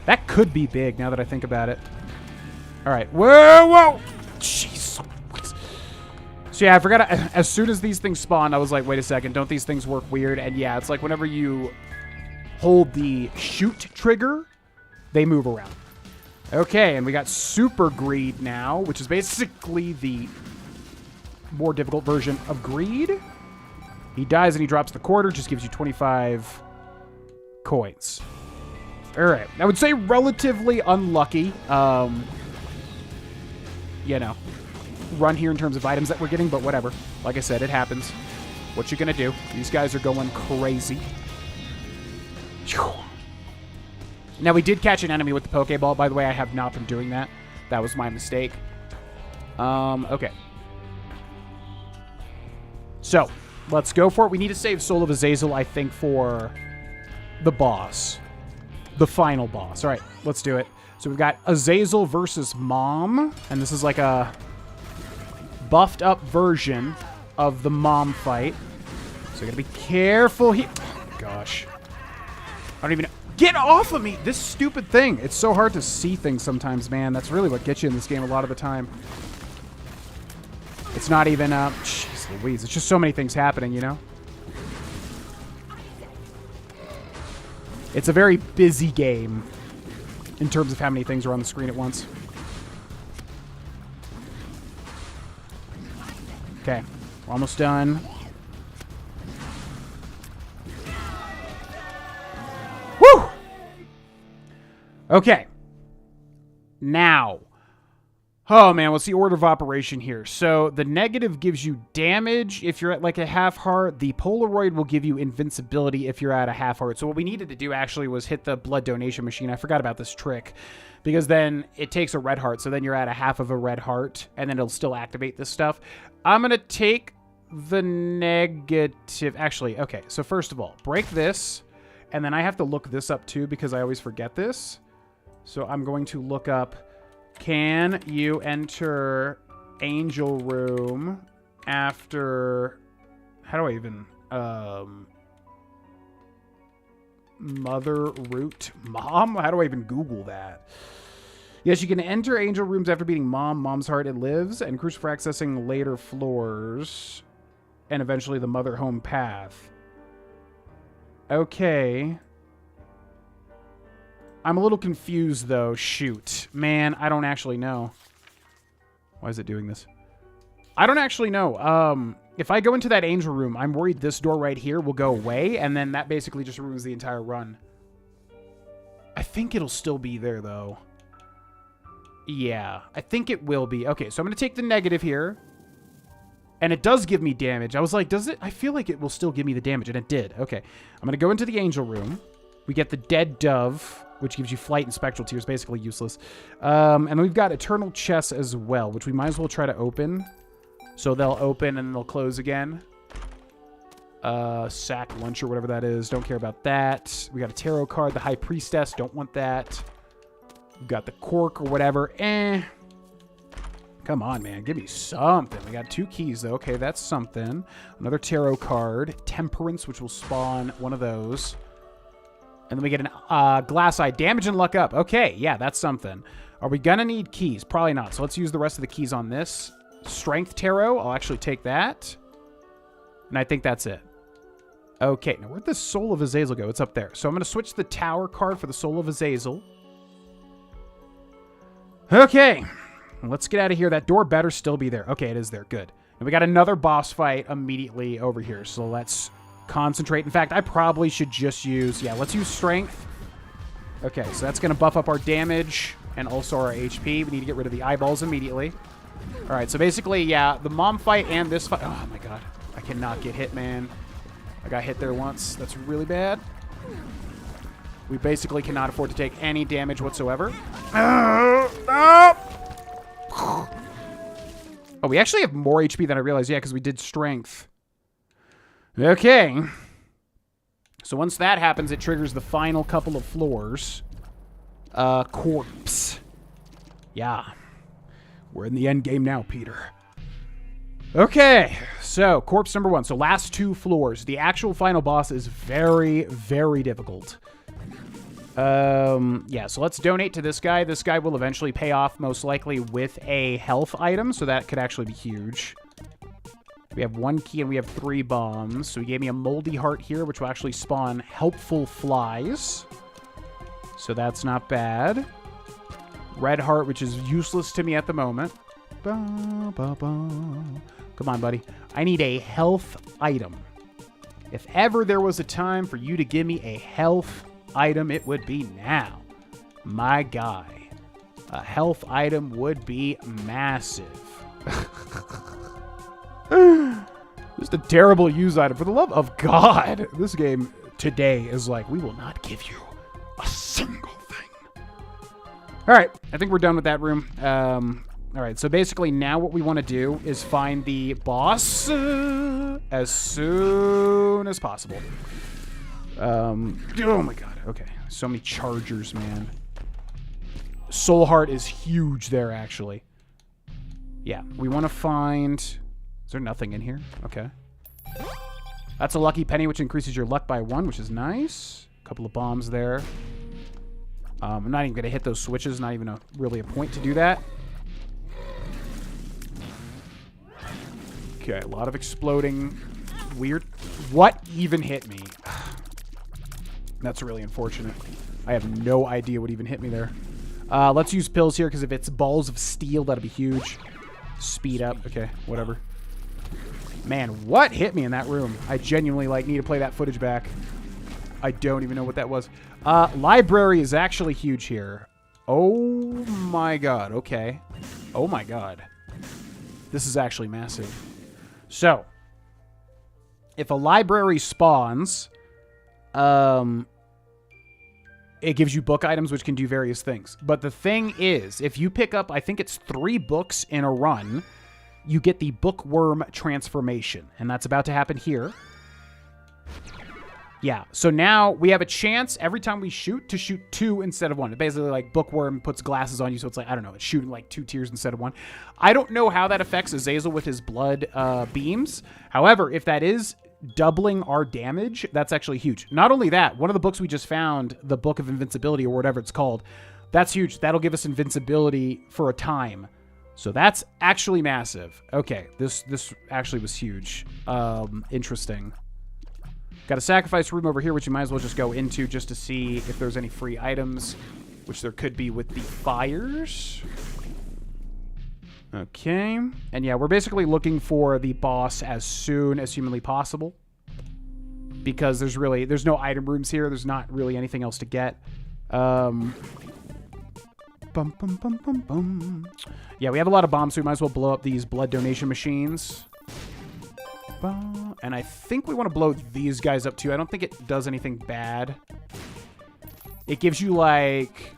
Speaker 1: that could be big now that I think about it. All right. Whoa, whoa! Jeez. So yeah, I forgot. As soon as these things spawn, I was like, wait a second. Don't these things work weird? And yeah, it's like whenever you hold the shoot trigger, they move around. Okay, and we got Super Greed now, which is basically the more difficult version of Greed. He dies and he drops the quarter, just gives you 25 coins. All right, I would say relatively unlucky. You know, run here in terms of items that we're getting, but whatever. Like I said, it happens. What you gonna do? These guys are going crazy. Now, we did catch an enemy with the Pokeball. By the way, I have not been doing that. That was my mistake. Okay. So, let's go for it. We need to save Soul of Azazel, I think, for the boss. The final boss. All right, let's do it. So we've got Azazel versus Mom. And this is like a buffed up version of the Mom fight. So you gotta be careful here. Oh, gosh. I don't even know. Get off of me! This stupid thing. It's so hard to see things sometimes, man. That's really what gets you in this game a lot of the time. It's not even, jeez Louise. It's just so many things happening, you know? It's a very busy game in terms of how many things are on the screen at once. Okay. We're almost done. Woo! Okay. Now. Oh, man. What's the order of operation here? So, the negative gives you damage if you're at, like, a half heart. The Polaroid will give you invincibility if you're at a half heart. So, what we needed to do, actually, was hit the blood donation machine. I forgot about this trick. Because then it takes a red heart. So, then you're at a half of a red heart. And then it'll still activate this stuff. I'm going to take the negative. Actually, okay. So, first of all, break this. And then I have to look this up, too, because I always forget this. So, I'm going to look up... Can you enter Angel Room after... How do I even... Mother Root Mom? How do I even Google that? Yes, you can enter Angel Rooms after beating Mom's Heart. It lives. And crucial for accessing later floors. And eventually the Mother Home Path. Okay... I'm a little confused, though. Shoot. Man, I don't actually know. Why is it doing this? I don't actually know. If I go into that angel room, I'm worried this door right here will go away, and then that basically just ruins the entire run. I think it'll still be there, though. Yeah, I think it will be. Okay, so I'm going to take the negative here. And it does give me damage. I was like, does it? I feel like it will still give me the damage, and it did. Okay, I'm going to go into the angel room. We get the dead dove, which gives you flight and spectral tears, basically useless. And then we've got eternal chess as well, which we might as well try to open. So they'll open and they'll close again. Sack lunch or whatever that is. Don't care about that. We got a tarot card, the high priestess. Don't want that. We've got the cork or whatever. Come on, man. Give me something. We got 2 keys, though. Okay, that's something. Another tarot card. Temperance, which will spawn one of those. And then we get an glass eye. Damage and luck up. Okay, yeah, that's something. Are we going to need keys? Probably not. So let's use the rest of the keys on this. Strength tarot. I'll actually take that. And I think that's it. Okay, now where'd the Soul of Azazel go? It's up there. So I'm going to switch the Tower card for the Soul of Azazel. Okay. Let's get out of here. That door better still be there. Okay, it is there. Good. And we got another boss fight immediately over here. So let's concentrate. In fact, I probably should just use... Yeah, let's use strength. Okay, so that's going to buff up our damage and also our HP. We need to get rid of the eyeballs immediately. All right, so basically, yeah, the mom fight and this fight... Oh, my God. I cannot get hit, man. I got hit there once. That's really bad. We basically cannot afford to take any damage whatsoever. Oh, we actually have more HP than I realized. Yeah, because we did strength. Okay. So once that happens, it triggers the final couple of floors. Corpse. Yeah. We're in the end game now, Peter. Okay. So, corpse number 1. So last 2 floors. The actual final boss is very, very difficult. Yeah, so let's donate to this guy. This guy will eventually pay off, most likely, with a health item, so that could actually be huge. We have 1 key and we have 3 bombs. So he gave me a moldy heart here, which will actually spawn helpful flies. So that's not bad. Red heart, which is useless to me at the moment. Come on, buddy. I need a health item. If ever there was a time for you to give me a health item, it would be now. My guy. A health item would be massive. Just a terrible use item. For the love of God, this game today is like, we will not give you a single thing. All right, I think we're done with that room. All right, so basically now what we want to do is find the boss as soon as possible. Oh my God. Okay. So many chargers, man. Soul Heart is huge there, actually. Yeah. We want to find... Is there nothing in here? Okay. That's a lucky penny, which increases your luck by 1, which is nice. A couple of bombs there. I'm not even going to hit those switches. Not even really a point to do that. Okay. A lot of exploding. Weird. What even hit me? That's really unfortunate. I have no idea what even hit me there. Let's use pills here, because if it's balls of steel, that'll be huge. Speed up. Okay, whatever. Man, what hit me in that room? I genuinely, need to play that footage back. I don't even know what that was. Library is actually huge here. Oh my God. Okay. Oh my God. This is actually massive. So, if a library spawns... it gives you book items, which can do various things. But the thing is, if you pick up, I think it's 3 books in a run, you get the bookworm transformation. And that's about to happen here. Yeah, so now we have a chance every time we shoot to shoot 2 instead of 1. Basically, like, bookworm puts glasses on you, so it's like, I don't know, it's shooting like 2 tiers instead of 1. I don't know how that affects Azazel with his blood beams. However, if that is doubling our damage, that's actually huge. Not only that, one of the books we just found, the Book of Invincibility or whatever it's called, that's huge. That'll give us invincibility for a time. So that's actually massive. Okay, this actually was huge. Interesting. Got a sacrifice room over here, which you might as well just go into just to see if there's any free items, which there could be with the fires. Okay. And yeah, we're basically looking for the boss as soon as humanly possible, because there's no item rooms here. There's not really anything else to get. Bum, bum, bum, bum, bum. Yeah, we have a lot of bombs, so we might as well blow up these blood donation machines. And I think we want to blow these guys up too. I don't think it does anything bad. It gives you like,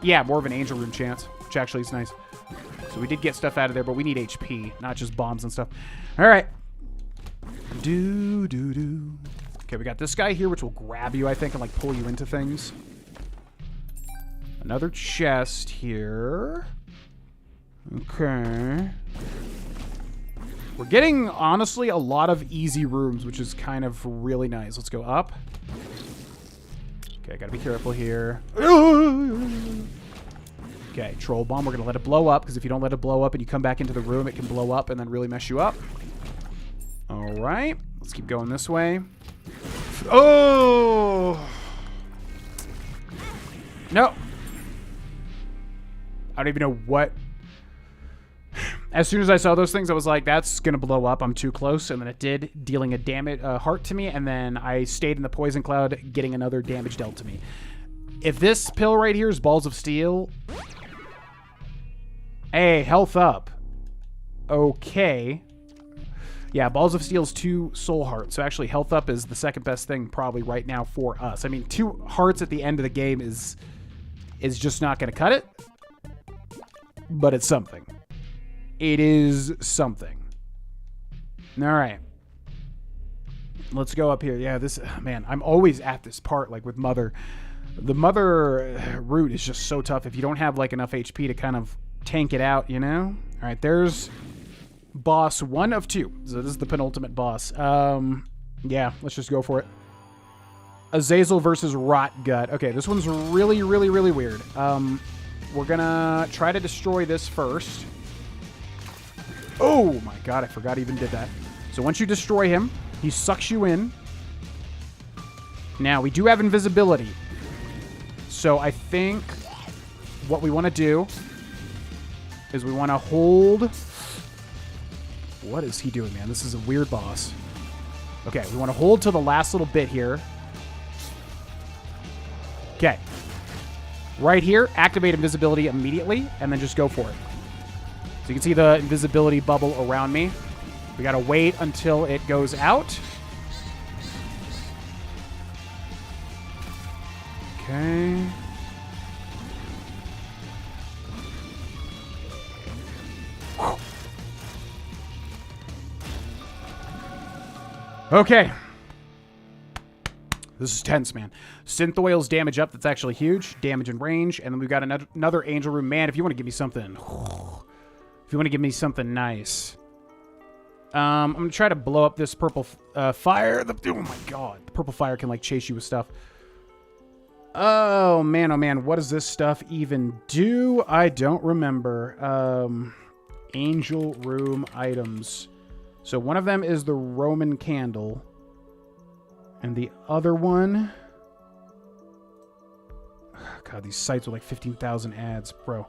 Speaker 1: yeah, more of an angel room chance, which actually is nice. So we did get stuff out of there, but we need HP, not just bombs and stuff. All right. Okay, we got this guy here, which will grab you, I think, and like pull you into things. Another chest here. Okay. We're getting, honestly, a lot of easy rooms, which is kind of really nice. Let's go up. Okay, I gotta be careful here. Okay, troll bomb. We're gonna let it blow up, because if you don't let it blow up and you come back into the room, it can blow up and then really mess you up. All right, let's keep going this way. Oh! No. I don't even know what. As soon as I saw those things, I was like, that's going to blow up. I'm too close. And then it did, dealing a heart to me. And then I stayed in the poison cloud, getting another damage dealt to me. If this pill right here is balls of steel. Hey, health up. Okay. Yeah, balls of steel is 2 soul hearts. So actually, health up is the second best thing probably right now for us. I mean, 2 hearts at the end of the game is just not going to cut it. But it's something. It is something. All right. Let's go up here. Yeah, this, man, I'm always at this part, like with Mother. The Mother route is just so tough if you don't have like enough HP to kind of tank it out, you know? All right, there's boss 1 of 2. So this is the penultimate boss. Yeah, let's just go for it. Azazel versus Rot Gut. Okay, this one's really, really, really weird. We're gonna try to destroy this first. Oh my god, I forgot I even did that. So once you destroy him, he sucks you in. Now, we do have invisibility. So I think what we want to do is we want to hold... What is he doing, man? This is a weird boss. Okay, we want to hold to the last little bit here. Okay. Right here, activate invisibility immediately, and then just go for it. So you can see the invisibility bubble around me. We gotta wait until it goes out. Okay. Okay. This is tense, man. Synth oils damage up. That's actually huge. Damage and range. And then we've got another angel room. Man, if you want to give me something... If you want to give me something nice. I'm going to try to blow up this purple fire. Oh, my God. The purple fire can, like, chase you with stuff. Oh, man. Oh, man. What does this stuff even do? I don't remember. Angel room items. So one of them is the Roman candle. And the other one... God, these sites with like 15,000 ads, bro.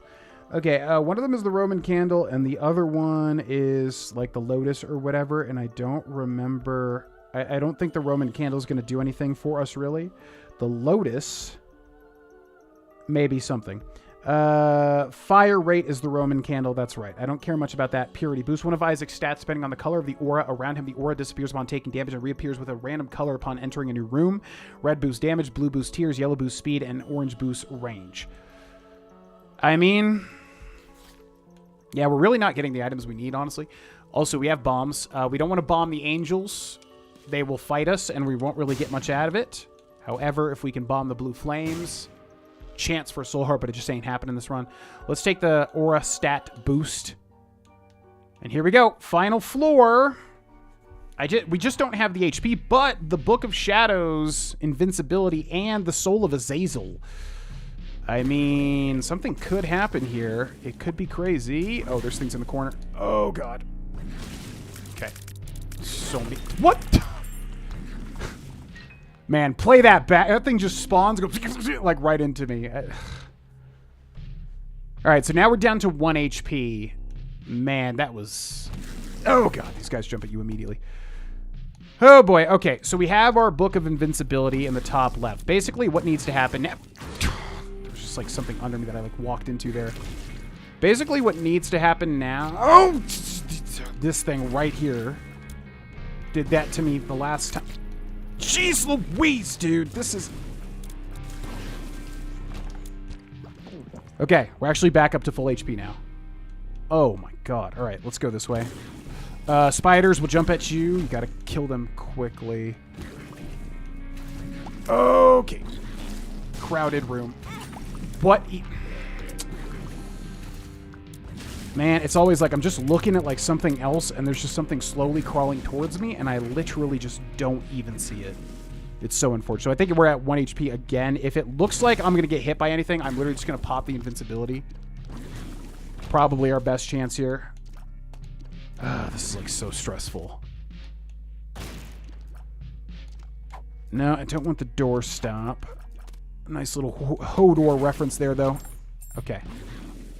Speaker 1: Okay, one of them is the Roman candle, and the other one is like the lotus or whatever, and I don't remember... I don't think the Roman candle is going to do anything for us, really. The lotus may be something. Fire rate is the Roman candle. That's right. I don't care much about that. Purity boost one of Isaac's stats depending on the color of the aura around him. The aura disappears upon taking damage and reappears with a random color upon entering a new room. Red boost damage, blue boost tears, yellow boost speed, and orange boost range. I mean, yeah, we're really not getting the items we need, honestly. Also, we have bombs. We don't want to bomb the angels. They will fight us, and we won't really get much out of it. However, if we can bomb the blue flames... Chance for a soul heart, but it just ain't happening this run. Let's take the aura stat boost. And here we go. Final floor. We just don't have the HP, but the Book of Shadows, Invincibility, and the Soul of Azazel. I mean, something could happen here. It could be crazy. Oh, there's things in the corner. Oh, God. Okay. So many... What? Man, play that back. That thing just spawns, goes like right into me. All right, so now we're down to 1 HP. Man, that was... Oh, God. These guys jump at you immediately. Oh, boy. Okay, so we have our Book of Invincibility in the top left. Basically, what needs to happen now... There's just like something under me that I like walked into there. Basically what needs to happen now... Oh! This thing right here did that to me the last time. Jeez Louise, dude. This is... Okay, we're actually back up to full HP now. Oh my god. Alright, let's go this way. Spiders will jump at you. You gotta kill them quickly. Okay. Crowded room. What? Man, it's always like I'm just looking at like something else and there's just something slowly crawling towards me and I literally just don't even see it. It's so unfortunate. So I think we're at 1 HP again. If it looks like I'm going to get hit by anything, I'm literally just going to pop the invincibility. Probably our best chance here. This is like so stressful. No, I don't want the door stop. Nice little Hodor reference there, though. Okay.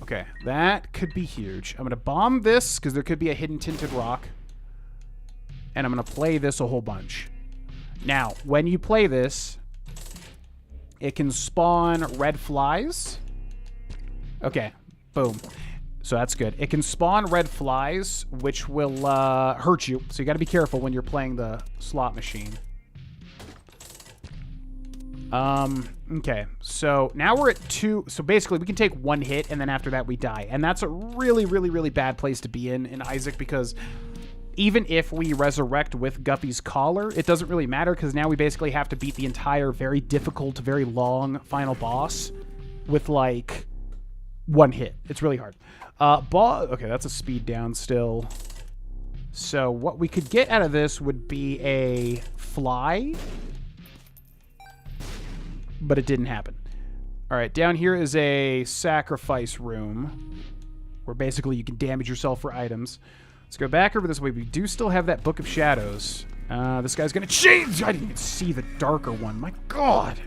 Speaker 1: Okay, that could be huge. I'm going to bomb this, because there could be a hidden tinted rock. And I'm going to play this a whole bunch. Now, when you play this, it can spawn red flies. Okay, boom. So that's good. It can spawn red flies, which will hurt you. So you got to be careful when you're playing the slot machine. Okay, so now we're at 2. So basically, we can take 1 hit, and then after that, we die. And that's a really, really, really bad place to be in Isaac, because even if we resurrect with Guppy's collar, it doesn't really matter, because now we basically have to beat the entire very difficult, very long final boss with, like, 1 hit. It's really hard. Okay, that's a speed down still. So what we could get out of this would be a fly, but it didn't happen. All right, down here is a sacrifice room where basically you can damage yourself for items. Let's go back over this way. We do still have that Book of Shadows. This guy's gonna change. I didn't even see the darker one. My God.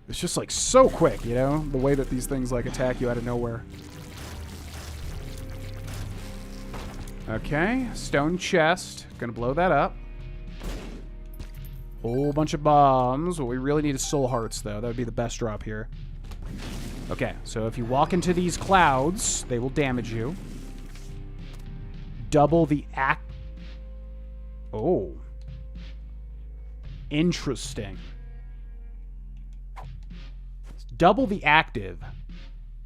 Speaker 1: It's just like so quick, you know? The way that these things like attack you out of nowhere. Okay, stone chest. Gonna blow that up. Whole bunch of bombs. What we really need is soul hearts, though. That would be the best drop here. Okay, so if you walk into these clouds, they will damage you. Double the act... Oh. Interesting. Double the active.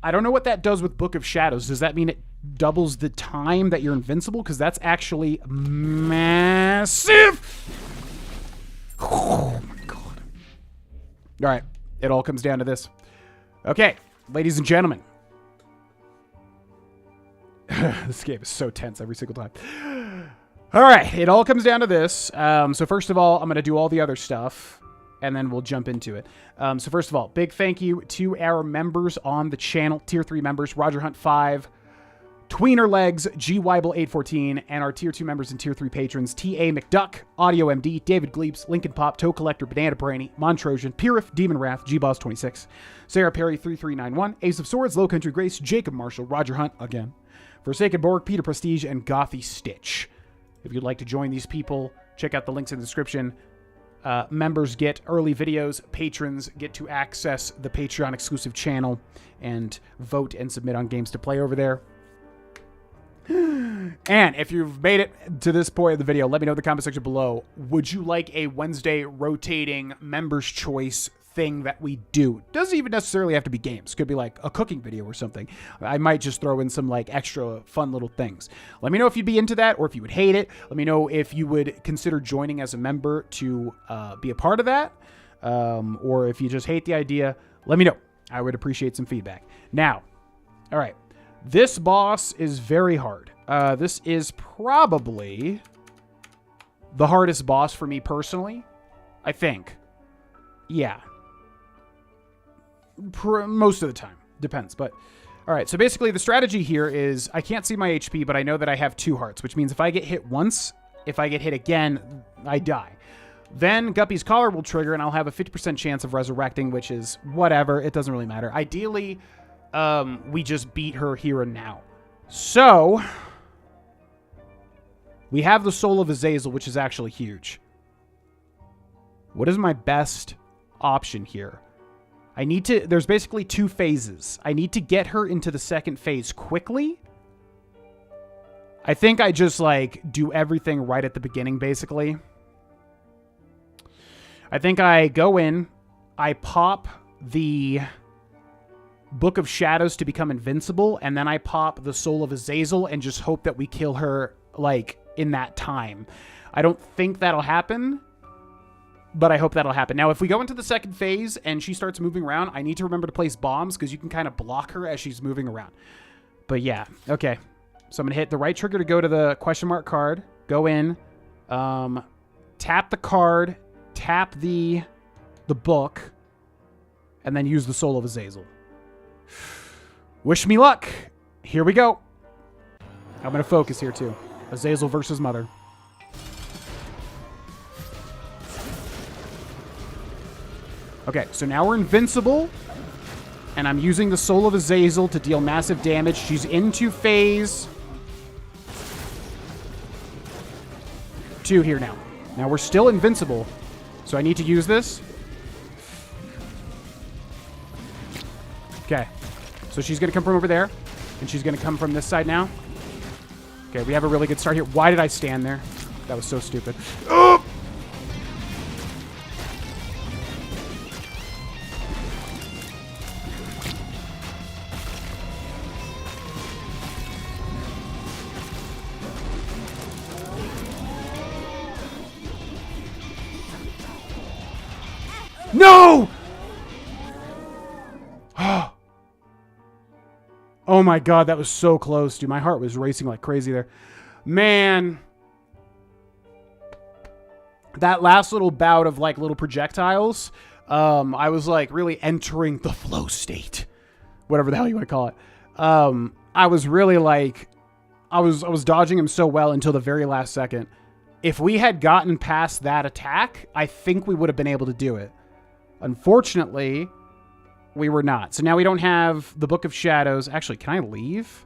Speaker 1: I don't know what that does with Book of Shadows. Does that mean it doubles the time that you're invincible? Because that's actually massive. Oh, my God. All right. It all comes down to this. Okay, ladies and gentlemen. This game is so tense every single time. All right. It all comes down to this. So first of all, I'm going to do all the other stuff, and then we'll jump into it. So first of all, big thank you to our members on the channel, Tier 3 members, Roger Hunt 5, Tweener Legs, G Weibel 814, and our Tier 2 members and Tier 3 patrons, T.A. McDuck, Audio MD, David Gleeps, Lincoln Pop, Toe Collector, Banana Brainy, Montrojan, Pirif, Demon Wrath, G-Boss 26, Sarah Perry 3391, Ace of Swords, Low Country Grace, Jacob Marshall, Roger Hunt again, Forsaken Borg, Peter Prestige, and Gothy Stitch. If you'd like to join these people, check out the links in the description. Members get early videos, patrons get to access the Patreon exclusive channel and vote and submit on games to play over there. And if you've made it to this point of the video, let me know in the comment section below. Would you like a Wednesday rotating members choice thing that we do? Doesn't even necessarily have to be games. Could be like a cooking video or something. I might just throw in some like extra fun little things. Let me know if you'd be into that or if you would hate it. Let me know if you would consider joining as a member to be a part of that. Or if you just hate the idea, let me know. I would appreciate some feedback. Now, all right. This boss is very hard. This is probably the hardest boss for me personally, I think. Yeah. Most of the time. Depends, but... All right, so basically the strategy here is I can't see my HP, but I know that I have 2 hearts, which means if I get hit once, if I get hit again, I die. Then Guppy's collar will trigger, and I'll have a 50% chance of resurrecting, which is whatever. It doesn't really matter. Ideally... we just beat her here and now. So, we have the Soul of Azazel, which is actually huge. What is my best option here? I need to... There's basically 2 phases. I need to get her into the second phase quickly. I think I just, like, do everything right at the beginning, basically. I think I go in, I pop the Book of Shadows to become invincible, and then I pop the Soul of Azazel and just hope that we kill her, like, in that time. I don't think that'll happen, but I hope that'll happen. Now, if we go into the second phase and she starts moving around, I need to remember to place bombs because you can kind of block her as she's moving around. But yeah, okay. So I'm going to hit the right trigger to go to the question mark card, go in, tap the card, tap the book, and then use the Soul of Azazel. Wish me luck. Here we go. I'm going to focus here too. Azazel versus Mother. Okay, so now we're invincible, and I'm using the Soul of Azazel to deal massive damage. She's into phase 2 here now. Now we're still invincible, so I need to use this. Okay, so she's going to come from over there, and she's going to come from this side now. Okay, we have a really good start here. Why did I stand there? That was so stupid. Oh! No! Oh my god, that was so close, dude. My heart was racing like crazy there. Man. That last little bout of like little projectiles, I was like really entering the flow state. Whatever the hell you want to call it. I was really like, I was dodging him so well until the very last second. If we had gotten past that attack, I think we would have been able to do it. Unfortunately, we were not. So now we don't have the Book of Shadows. Actually, can I leave?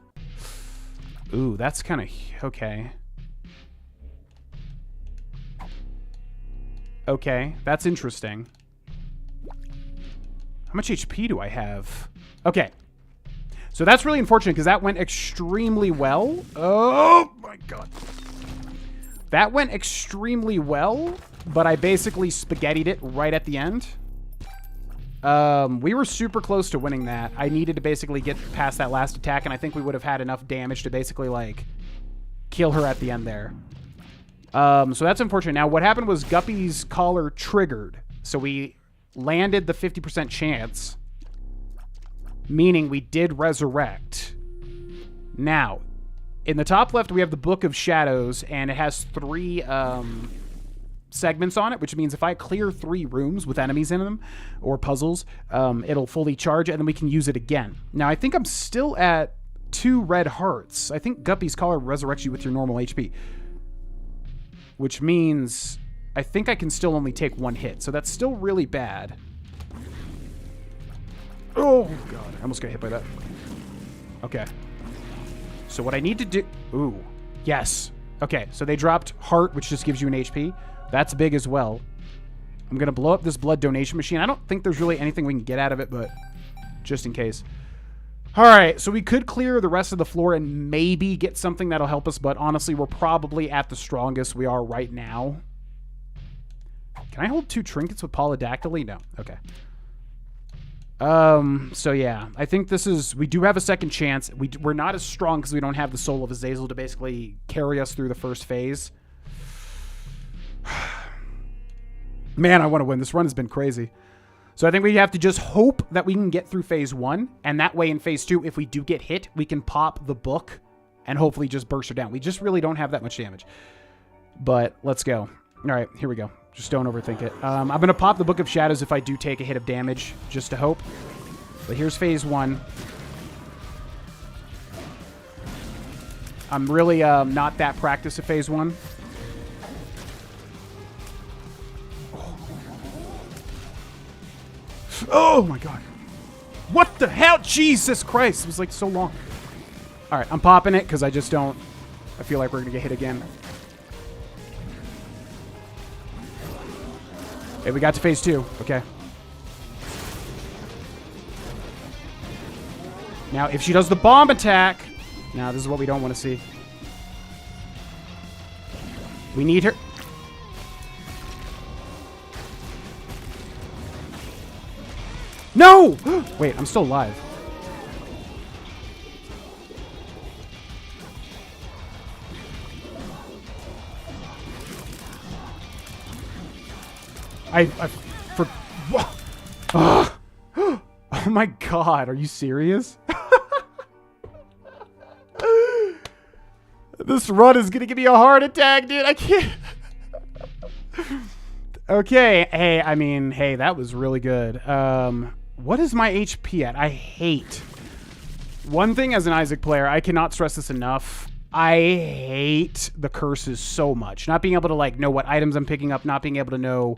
Speaker 1: Ooh, that's kind of... Okay. Okay, that's interesting. How much HP do I have? Okay. So that's really unfortunate because that went extremely well. Oh, my God. That went extremely well, but I basically spaghettied it right at the end. We were super close to winning that. I needed to basically get past that last attack, and I think we would have had enough damage to basically, like, kill her at the end there. So that's unfortunate. Now, what happened was Guppy's collar triggered. So we landed the 50% chance, meaning we did resurrect. Now, in the top left, we have the Book of Shadows, and it has 3, segments on it, which means if I clear 3 rooms with enemies in them or puzzles, it'll fully charge and then we can use it again. Now, I think I'm still at 2 red hearts. I think Guppy's collar resurrects you with your normal HP, which means I think I can still only take 1 hit. So that's still really bad. Oh, God. I almost got hit by that. Okay. So what I need to do... Ooh. Yes. Okay, so they dropped heart, which just gives you an HP. That's big as well. I'm going to blow up this blood donation machine. I don't think there's really anything we can get out of it, but just in case. All right, so we could clear the rest of the floor and maybe get something that'll help us, but honestly, we're probably at the strongest we are right now. Can I hold 2 trinkets with polydactyly? No. Okay. So yeah, I think this is... We do have a second chance. We're not as strong because we don't have the Soul of Azazel to basically carry us through the first phase. Man, I want to win. This run has been crazy. So I think we have to just hope that we can get through phase 1. And that way in phase 2, if we do get hit, we can pop the book and hopefully just burst her down. We just really don't have that much damage. But let's go. All right, here we go. Just don't overthink it. I'm going to pop the Book of Shadows if I do take a hit of damage, just to hope. But here's phase 1. I'm really not that practiced at phase 1. Oh my God. What the hell? Jesus Christ. It was like so long. All right, I'm popping it because I just don't... I feel like we're going to get hit again. Okay, we got to phase 2. Okay. Now, if she does the bomb attack... Now, this is what we don't want to see. We need her... No! Wait, I'm still alive. Oh my god, are you serious? This run is gonna give me a heart attack, dude. I can't. Okay, hey, I mean, hey, that was really good. What is my HP at? I hate. One thing as an Isaac player, I cannot stress this enough. I hate the curses so much. Not being able to, like, know what items I'm picking up, not being able to know,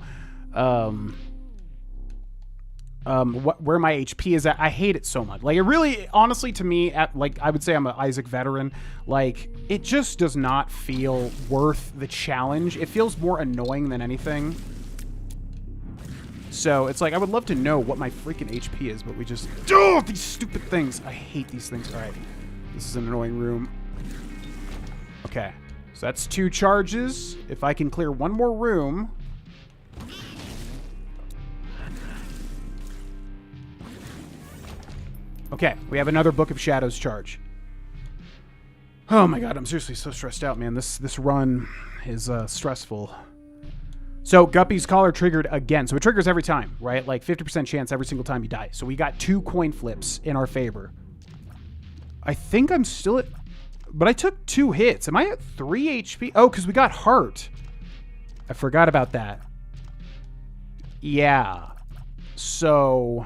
Speaker 1: where my HP is at. I hate it so much. Like, it really, honestly, to me, like, I would say I'm an Isaac veteran. Like, it just does not feel worth the challenge. It feels more annoying than anything. So, it's like, I would love to know what my freaking HP is, but we just... Oh, these stupid things. I hate these things. All right. This is an annoying room. Okay. So, that's 2 charges. If I can clear 1 more room... Okay, we have another Book of Shadows charge. Oh my god, I'm seriously so stressed out, man. This run is stressful. So, Guppy's Collar triggered again. So it triggers every time, right? Like 50% chance every single time you die. So we got 2 coin flips in our favor. I think I'm still at... But I took 2 hits. Am I at 3 HP? Oh, because we got heart. I forgot about that. Yeah. So...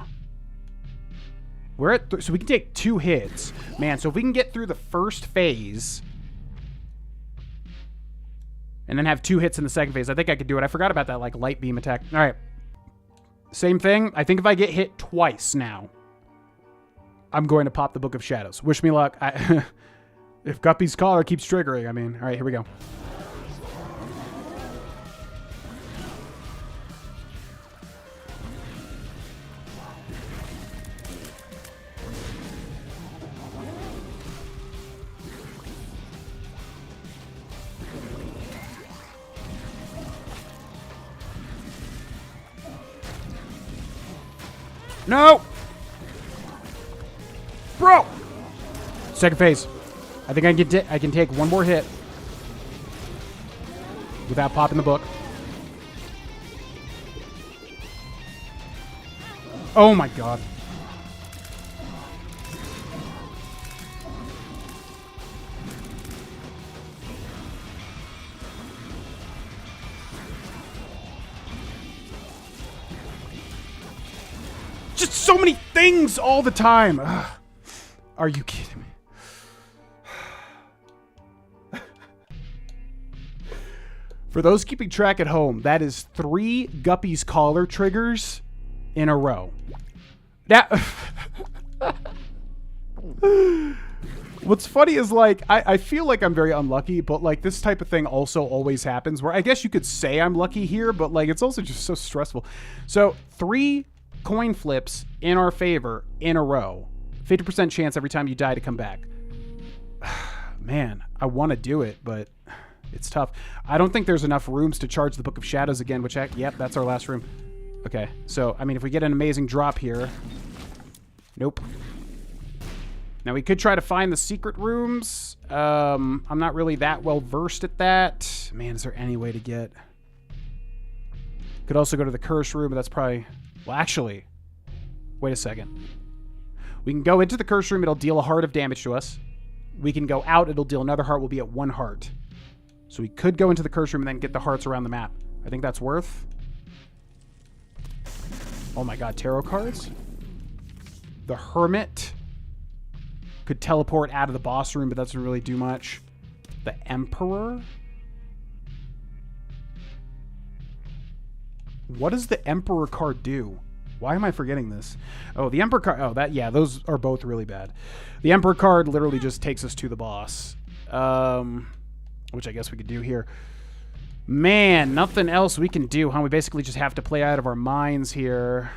Speaker 1: We're at... So we can take 2 hits. Man, so if we can get through the first phase... And then have 2 hits in the second phase, I think I could do it. I forgot about that, like, light beam attack. All right. Same thing. I think if I get hit twice now, I'm going to pop the Book of Shadows. Wish me luck. If Guppy's Collar keeps triggering, I mean... All right, here we go. No! Bro! Second phase. I think I can take 1 more hit without popping the book. Oh my god. Just so many things all the time. Ugh. Are you kidding me? For those keeping track at home, that is 3 Guppy's Collar triggers in a row. That... What's funny is, like, I feel like I'm very unlucky, but, like, this type of thing also always happens, where I guess you could say I'm lucky here, but, like, it's also just so stressful. So, 3 coin flips in our favor in a row. 50% chance every time you die to come back. Man, I want to do it, but it's tough. I don't think there's enough rooms to charge the Book of Shadows again, which, yep, that's our last room. Okay, so, I mean, if we get an amazing drop here... Nope. Now, we could try to find the secret rooms. I'm not really that well versed at that. Man, is there any way to get... Could also go to the curse room, but that's probably... Well, actually, wait a second. We can go into the curse room. It'll deal a heart of damage to us. We can go out. It'll deal another heart. We'll be at 1 heart. So we could go into the curse room and then get the hearts around the map. I think that's worth. Oh my god, tarot cards. The Hermit could teleport out of the boss room, but that doesn't really do much. The Emperor. What does the Emperor card do? Why am I forgetting this? Oh, the Emperor card. Oh, that, yeah, those are both really bad. The Emperor card literally just takes us to the boss. Which I guess we could do here. Man, nothing else we can do, huh? We basically just have to play out of our minds here.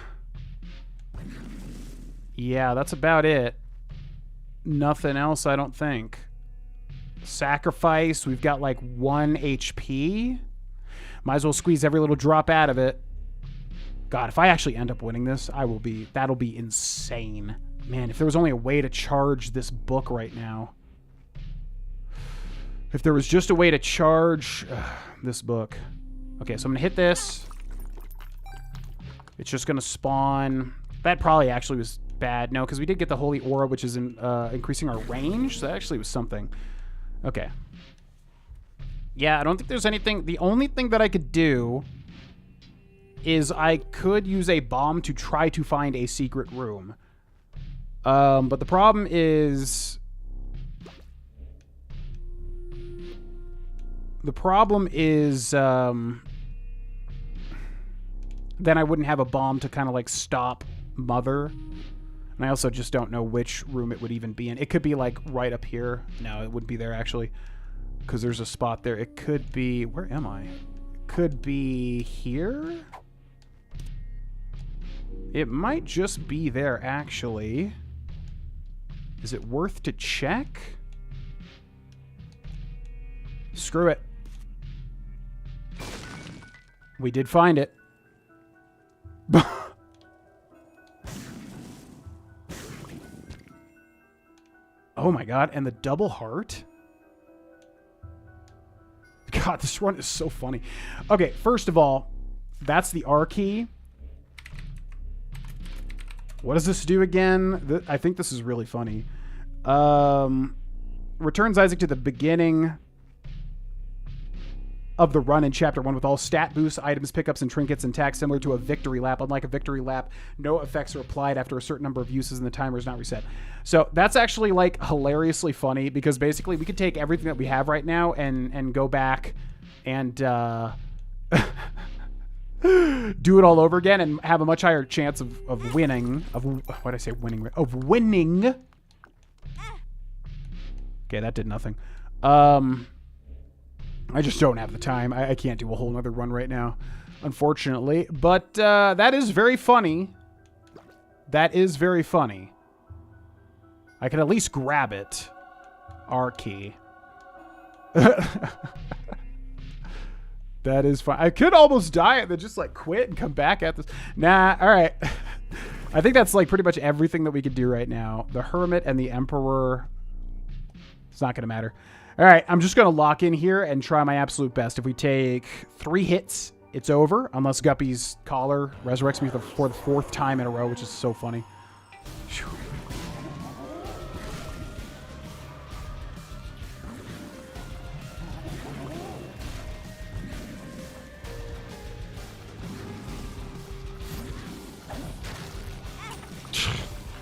Speaker 1: Yeah, that's about it. nothing else, I don't think. Sacrifice. We've got like 1 HP. Might as well squeeze every little drop out of it. God, if I actually end up winning this, that'll be insane. Man, if there was only a way to charge this book right now. If there was just a way to charge this book. Okay, so I'm going to hit this. It's just going to spawn. That probably actually was bad. No, because we did get the Holy Aura, which is increasing our range. So that actually was something. Okay. Yeah, I don't think there's anything. The only thing that I could do is I could use a bomb to try to find a secret room. But the problem is... then I wouldn't have a bomb to kind of like stop Mother. And I also just don't know which room it would even be in. It could be like right up here. No, it wouldn't be there actually, because there's a spot there. It could be, where am I? It could be here. It might just be there actually. Is it worth to check? Screw it. We did find it. Oh my god, and the double heart? God, this run is so funny. Okay, first of all, that's the R key. What does this do again? I think this is really funny. Returns Isaac to the beginning of the run in Chapter 1 with all stat boosts, items, pickups, and trinkets intact, similar to a victory lap. Unlike a victory lap, no effects are applied after a certain number of uses and the timer is not reset. So that's actually like hilariously funny, because basically we could take everything that we have right now and go back and do it all over again and have a much higher chance of winning. What did I say? Winning. Of winning. Okay, that did nothing. I just don't have the time. I can't do a whole nother run right now, unfortunately. But that is very funny. That is very funny. I can at least grab it. R key. That is fun. I could almost die and then just like quit and come back at this. Nah, all right. I think that's like pretty much everything that we could do right now. The Hermit and the Emperor. It's not going to matter. All right, I'm just going to lock in here and try my absolute best. If we take 3 hits, it's over, unless Guppy's collar resurrects me for the 4th time in a row, which is so funny. Whew.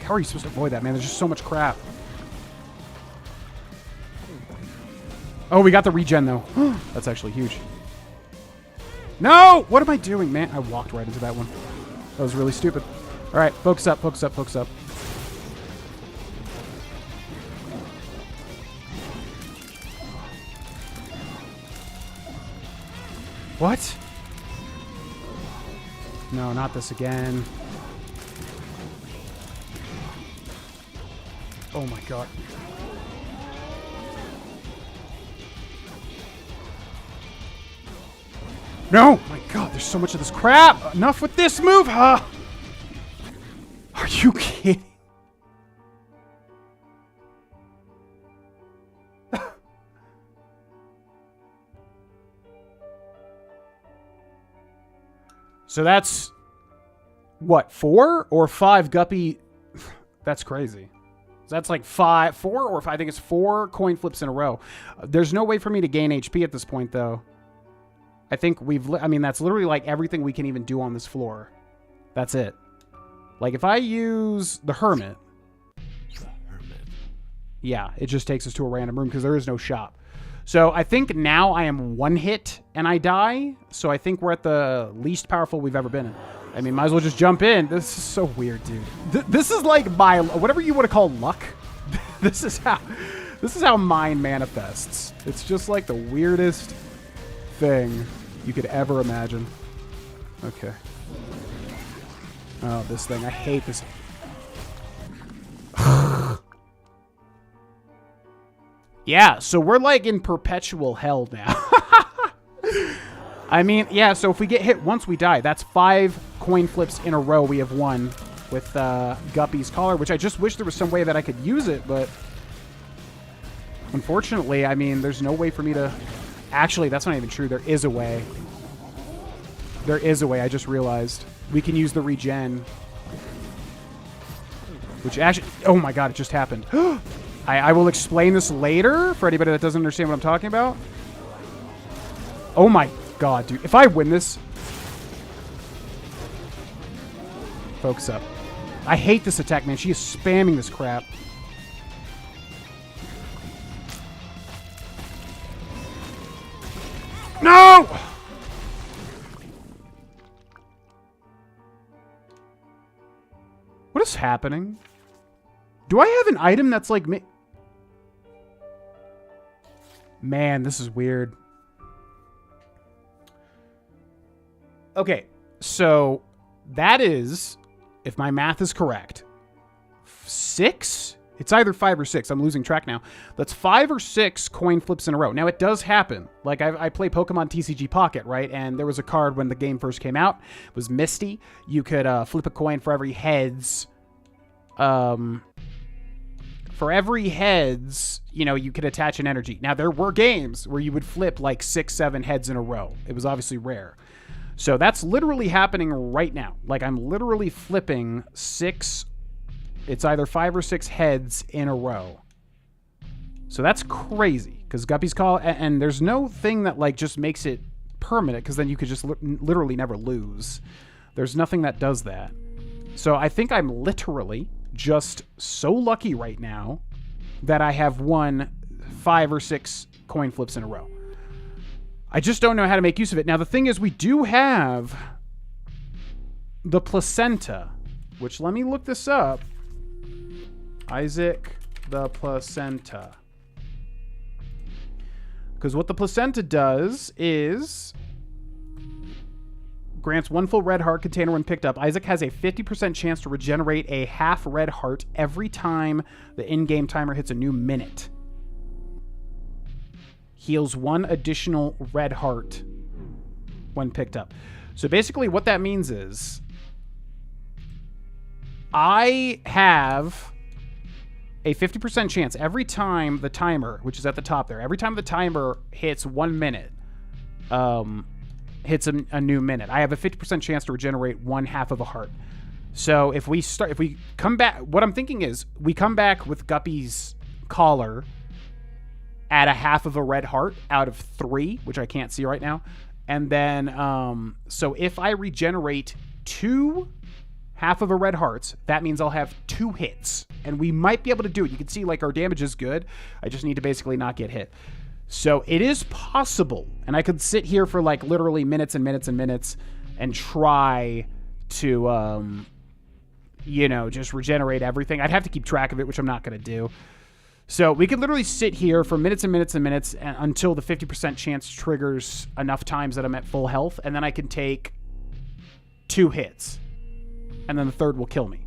Speaker 1: How are you supposed to avoid that, man? There's just so much crap. Oh, we got the regen, though. That's actually huge. No! What am I doing, man? I walked right into that one. That was really stupid. All right, focus up, focus up, focus up. What? No, not this again. Oh, my God. No! My God, there's so much of this crap! Enough with this move, huh? Are you kidding? So that's... what, 4 or 5 Guppy? That's crazy. So that's like 4 or 5. I think it's 4 coin flips in a row. There's no way for me to gain HP at this point, though. I think I mean, that's literally like everything we can even do on this floor. That's it. Like, if I use the Hermit. Yeah, it just takes us to a random room because there is no shop. So I think now I am 1 hit and I die. So I think we're at the least powerful we've ever been in. I mean, might as well just jump in. This is so weird, dude. This is like my, whatever you want to call luck. This is how mine manifests. It's just like the weirdest thing you could ever imagine. Okay. Oh, this thing. I hate this. Yeah, so we're like in perpetual hell now. I mean, yeah, so if we get hit once we die, that's 5 coin flips in a row we have won with Guppy's Collar, which I just wish there was some way that I could use it, but unfortunately, I mean, there's no way for me to... Actually, that's not even true. There is a way. There is a way, I just realized. We can use the regen. Which actually... Oh my god, it just happened. I will explain this later for anybody that doesn't understand what I'm talking about. Oh my god, dude. If I win this... Focus up. I hate this attack, man. She is spamming this crap. No! What is happening? Do I have an item that's like me? Man, this is weird. Okay, so that is, if my math is correct, 6? It's either 5 or 6. I'm losing track now. That's 5 or 6 coin flips in a row. Now, it does happen. Like, I play Pokemon TCG Pocket, right? And there was a card when the game first came out. It was Misty. You could flip a coin for every heads. For every heads, you know, you could attach an energy. Now, there were games where you would flip like 6, 7 heads in a row. It was obviously rare. So that's literally happening right now. Like, I'm literally flipping 6... It's either 5 or 6 heads in a row. So that's crazy. Because Guppy's Call... And there's no thing that, like, just makes it permanent. Because then you could just literally never lose. There's nothing that does that. So I think I'm literally just so lucky right now that I have won 5 or 6 coin flips in a row. I just don't know how to make use of it. Now, the thing is, we do have the placenta, which, let me look this up. Isaac the placenta. Because what the placenta does is grants 1 full red heart container when picked up. Isaac has a 50% chance to regenerate a half red heart every time the in-game timer hits a new minute. Heals 1 additional red heart when picked up. So basically what that means is I have a 50% chance every time the timer, which is at the top there, every time the timer hits 1 minute, hits a new minute, I have a 50% chance to regenerate 1/2 of a heart. So if we come back, what I'm thinking is we come back with Guppy's Collar at 1/2 of a red heart out of 3, which I can't see right now. And then, so if I regenerate 2 1/2 of a red hearts, that means I'll have 2 hits. And we might be able to do it. You can see, like, our damage is good. I just need to basically not get hit. So it is possible. And I could sit here for, like, literally minutes and minutes and minutes and try to, you know, just regenerate everything. I'd have to keep track of it, which I'm not going to do. So we could literally sit here for minutes and minutes and minutes until the 50% chance triggers enough times that I'm at full health. And then I can take 2 hits. And then the 3rd will kill me.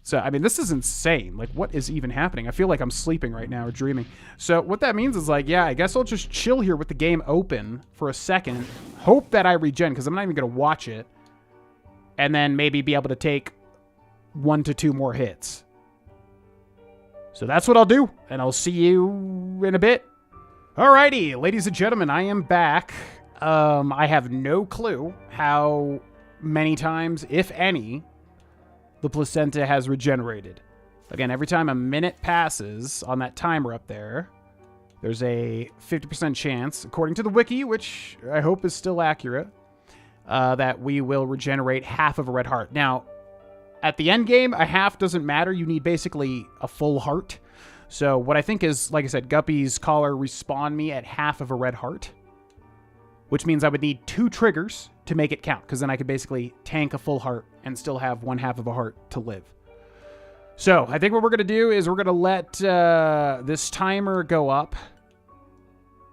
Speaker 1: So, I mean, this is insane. Like, what is even happening? I feel like I'm sleeping right now or dreaming. So what that means is, like, yeah, I guess I'll just chill here with the game open for a second. Hope that I regen, because I'm not even going to watch it. And then maybe be able to take 1 to 2 more hits. So that's what I'll do. And I'll see you in a bit. Alrighty, ladies and gentlemen, I am back. I have no clue how many times, if any, the placenta has regenerated. Again, every time a minute passes on that timer up there, there's a 50% chance, according to the wiki, which I hope is still accurate, that we will regenerate 1/2 of a red heart. Now, at the end game, a 1/2 doesn't matter. You need basically a full heart. So what I think is, like I said, Guppy's Collar respawn me at 1/2 of a red heart, which means I would need 2 triggers to make it count, because then I could basically tank a full heart and still have 1/2 of a heart to live. So I think what we're going to do is we're going to let this timer go up.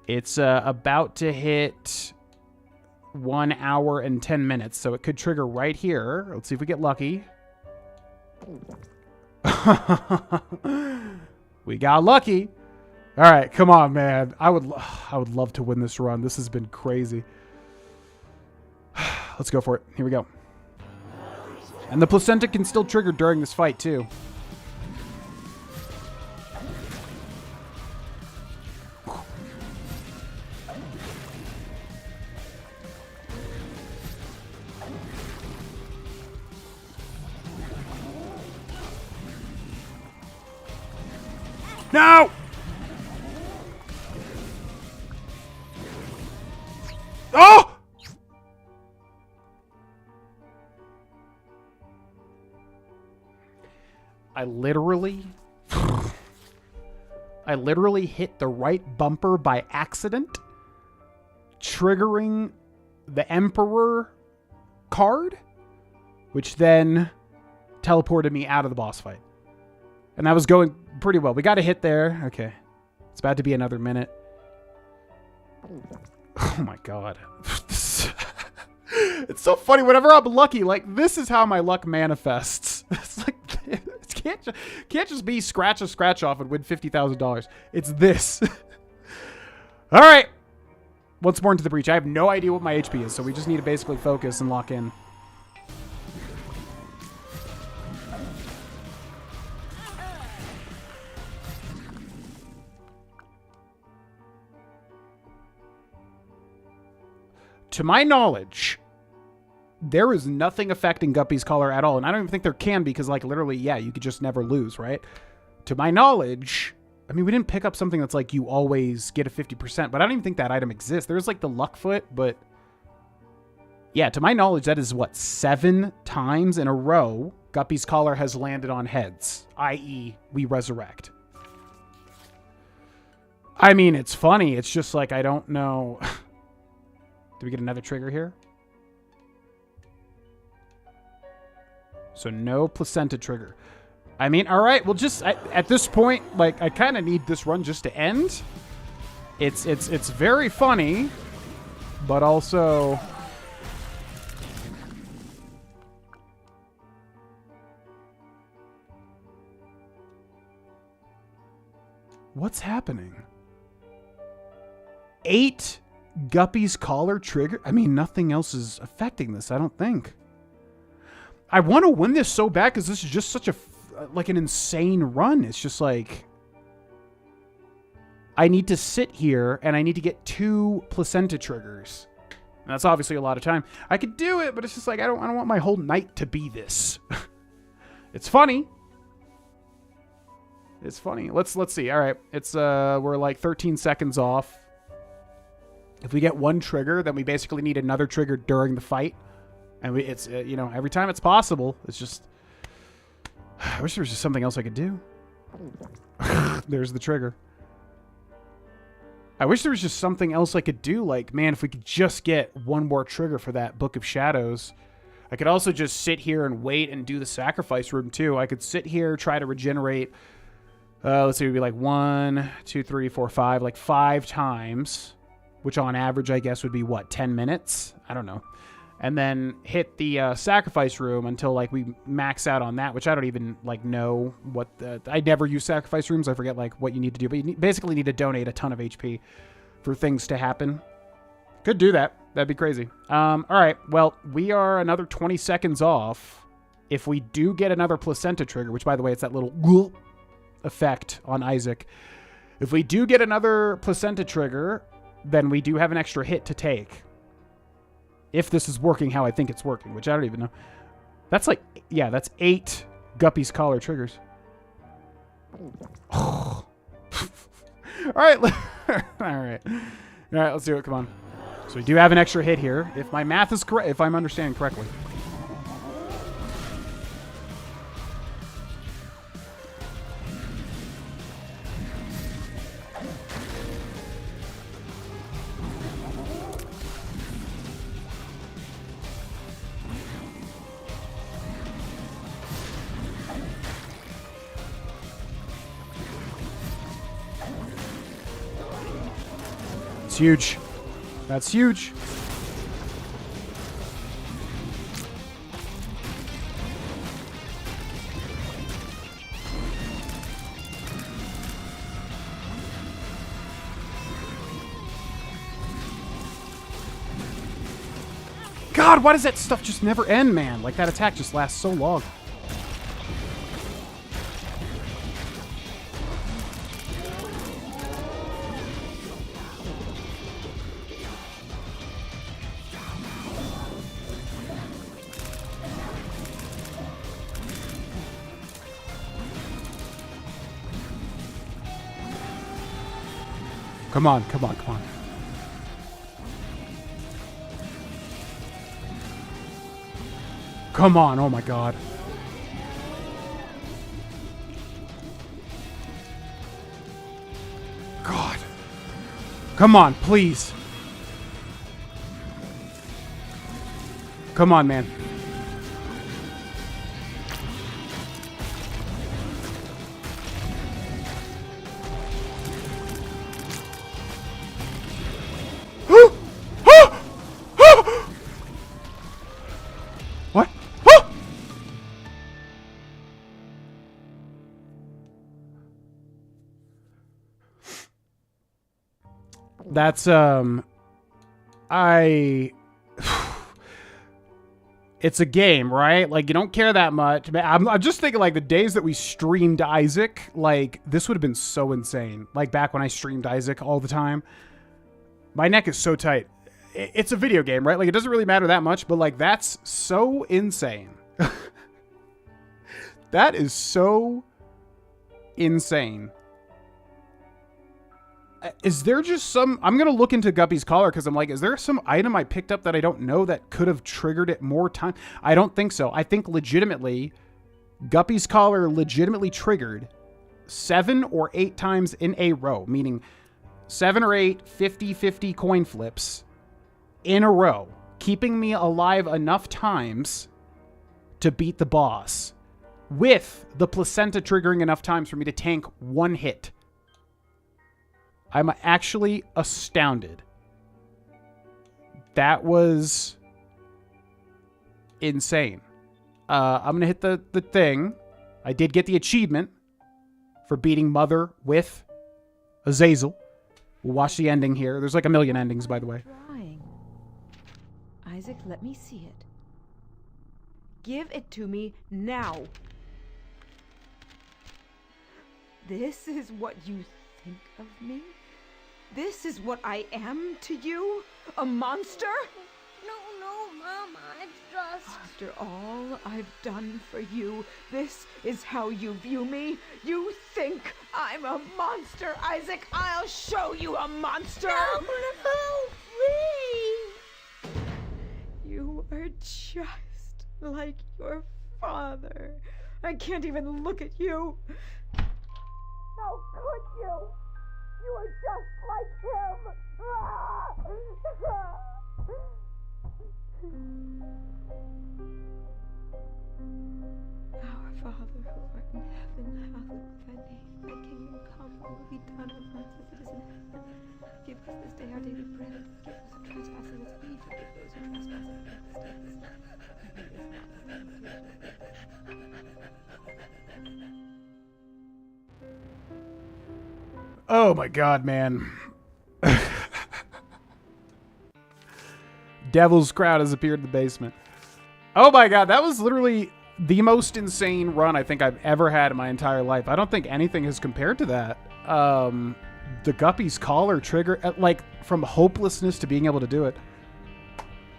Speaker 1: It's about to hit 1 hour and 10 minutes, so it could trigger right here. Let's see if we get lucky. We got lucky. All right, come on, man. I would love to win this run. This has been crazy. Let's go for it. Here we go. And the placenta can still trigger during this fight, too. No! Oh! I literally hit the right bumper by accident, triggering the Emperor card, which then teleported me out of the boss fight. And that was going pretty well. We got a hit there. Okay. It's about to be another minute. Oh my god. It's so funny. Whenever I'm lucky, like, this is how my luck manifests. It's like, it can't just be scratch a scratch off and win $50,000. It's this. All right. Once more into the breach. I have no idea what my HP is, so we just need to basically focus and lock in. To my knowledge, there is nothing affecting Guppy's color at all. And I don't even think there can be because, like, literally, yeah, you could just never lose, right? To my knowledge, I mean, we didn't pick up something that's like you always get a 50%, but I don't even think that item exists. There's, like, the luck foot, but yeah, to my knowledge, that is, what, 7 times in a row Guppy's collar has landed on heads, i.e. we resurrect. I mean, it's funny. It's just like, I don't know. Do we get another trigger here? So no placenta trigger. I mean, all right, well, just at this point, like, I kind of need this run just to end. It's very funny, but also what's happening? 8 Guppy's collar trigger? I mean, nothing else is affecting this, I don't think. I want to win this so bad because this is just such a, like, an insane run. It's just like, I need to sit here and I need to get 2 placenta triggers. And that's obviously a lot of time. I could do it, but it's just like, I don't want my whole night to be this. It's funny. It's funny. Let's see. All right. It's, we're like 13 seconds off. If we get 1 trigger, then we basically need another trigger during the fight. And it's, you know, every time it's possible. It's just, I wish there was just something else I could do. There's the trigger. I wish there was just something else I could do. Like, man, if we could just get 1 more trigger for that Book of Shadows. I could also just sit here and wait and do the sacrifice room too. I could sit here, try to regenerate. Let's see, it would be like 1, 2, 3, 4, 5, like 5 times. Which on average, I guess, would be what, 10 minutes? I don't know. And then hit the sacrifice room until, like, we max out on that, which I don't even, like, know what the... I never use sacrifice rooms. I forget, like, what you need to do. But you basically need to donate a ton of HP for things to happen. Could do that. That'd be crazy. All right. Well, we are another 20 seconds off. If we do get another placenta trigger, which, by the way, it's that little effect on Isaac. If we do get another placenta trigger, then we do have an extra hit to take. If this is working how I think it's working, which I don't even know. That's like, yeah, that's 8 Guppy's collar triggers. Oh. All right. All right. All right, let's do it. Come on. So we do have an extra hit here. If my math is correct, if I'm understanding correctly. Huge. That's huge. God, why does that stuff just never end, man? Like, that attack just lasts so long. Come on, come on, come on. Come on, oh my God. God. Come on, please. Come on, man. What? That's, it's a game, right? Like, you don't care that much. I'm just thinking, like, the days that we streamed Isaac, like, this would have been so insane. Like, back when I streamed Isaac all the time. My neck is so tight. It's a video game, right? Like, it doesn't really matter that much, but, like, that's so insane. That is so insane. Is there just some... I'm going to look into Guppy's Collar because I'm like, is there some item I picked up that I don't know that could have triggered it more time? I don't think so. I think legitimately, Guppy's Collar legitimately triggered 7 or 8 times in a row, meaning 7 or 8 50-50 coin flips in a row, keeping me alive enough times to beat the boss, with the placenta triggering enough times for me to tank 1 hit. I'm actually astounded. That was insane. I'm going to hit the thing. I did get the achievement for beating Mother with Azazel. We'll watch the ending here. There's like a million endings, by the way.
Speaker 2: Trying. Isaac, let me see it. Give it to me now. This is what you think of me? This is what I am to you? A monster?
Speaker 3: No, Mom, I just...
Speaker 2: After all I've done for you, this is how you view me? You think I'm a monster, Isaac? I'll show you a monster!
Speaker 3: No, please!
Speaker 2: You are just like your father. I can't even look at you. How could you? You are just like him! Our Father who art in heaven, hallowed be thy name. Thy kingdom come, thy will be done on earth as it is in heaven. Give us this day our daily bread, and forgive us our trespasses as we forgive those who trespass against us. And lead us not into temptation.
Speaker 1: Oh my God, man. Devil's Crowd has appeared in the basement. Oh my God, that was literally the most insane run I think I've ever had in my entire life. I don't think anything has compared to that. The Guppy's Collar trigger, like, from hopelessness to being able to do it.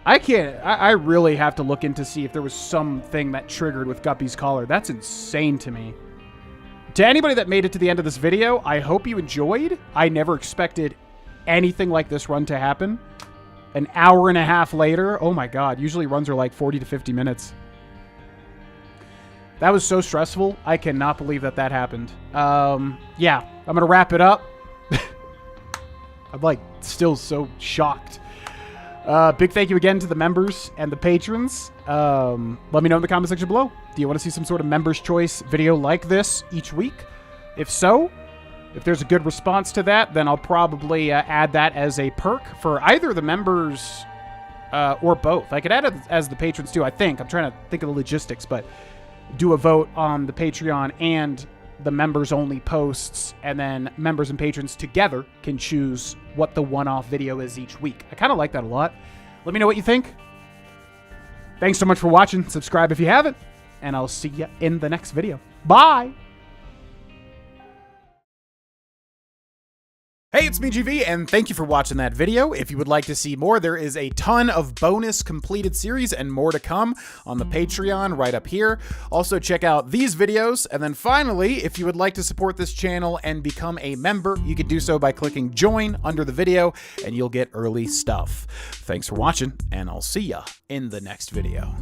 Speaker 1: I really have to look into see if there was something that triggered with Guppy's Collar. That's insane to me. To anybody that made it to the end of this video, I hope you enjoyed. I never expected anything like this run to happen. An hour and a half later, oh my God, usually runs are like 40 to 50 minutes. That was so stressful. I cannot believe that that happened. Yeah, I'm going to wrap it up. I'm like still so shocked. Big thank you again to the members and the patrons. Let me know in the comment section below. Do you want to see some sort of members choice video like this each week? If so, if there's a good response to that, then I'll probably add that as a perk for either the members or both. I could add it as the patrons too, I think. I'm trying to think of the logistics, but do a vote on the Patreon and the members-only posts, and then members and patrons together can choose what the one-off video is each week. I kind of like that a lot. Let me know what you think. Thanks so much for watching. Subscribe if you haven't, and I'll see you in the next video. Bye! Hey, it's me, GV, and thank you for watching that video. If you would like to see more, there is a ton of bonus completed series and more to come on the Patreon right up here. Also, check out these videos. And then finally, if you would like to support this channel and become a member, you can do so by clicking join under the video, and you'll get early stuff. Thanks for watching, and I'll see ya in the next video.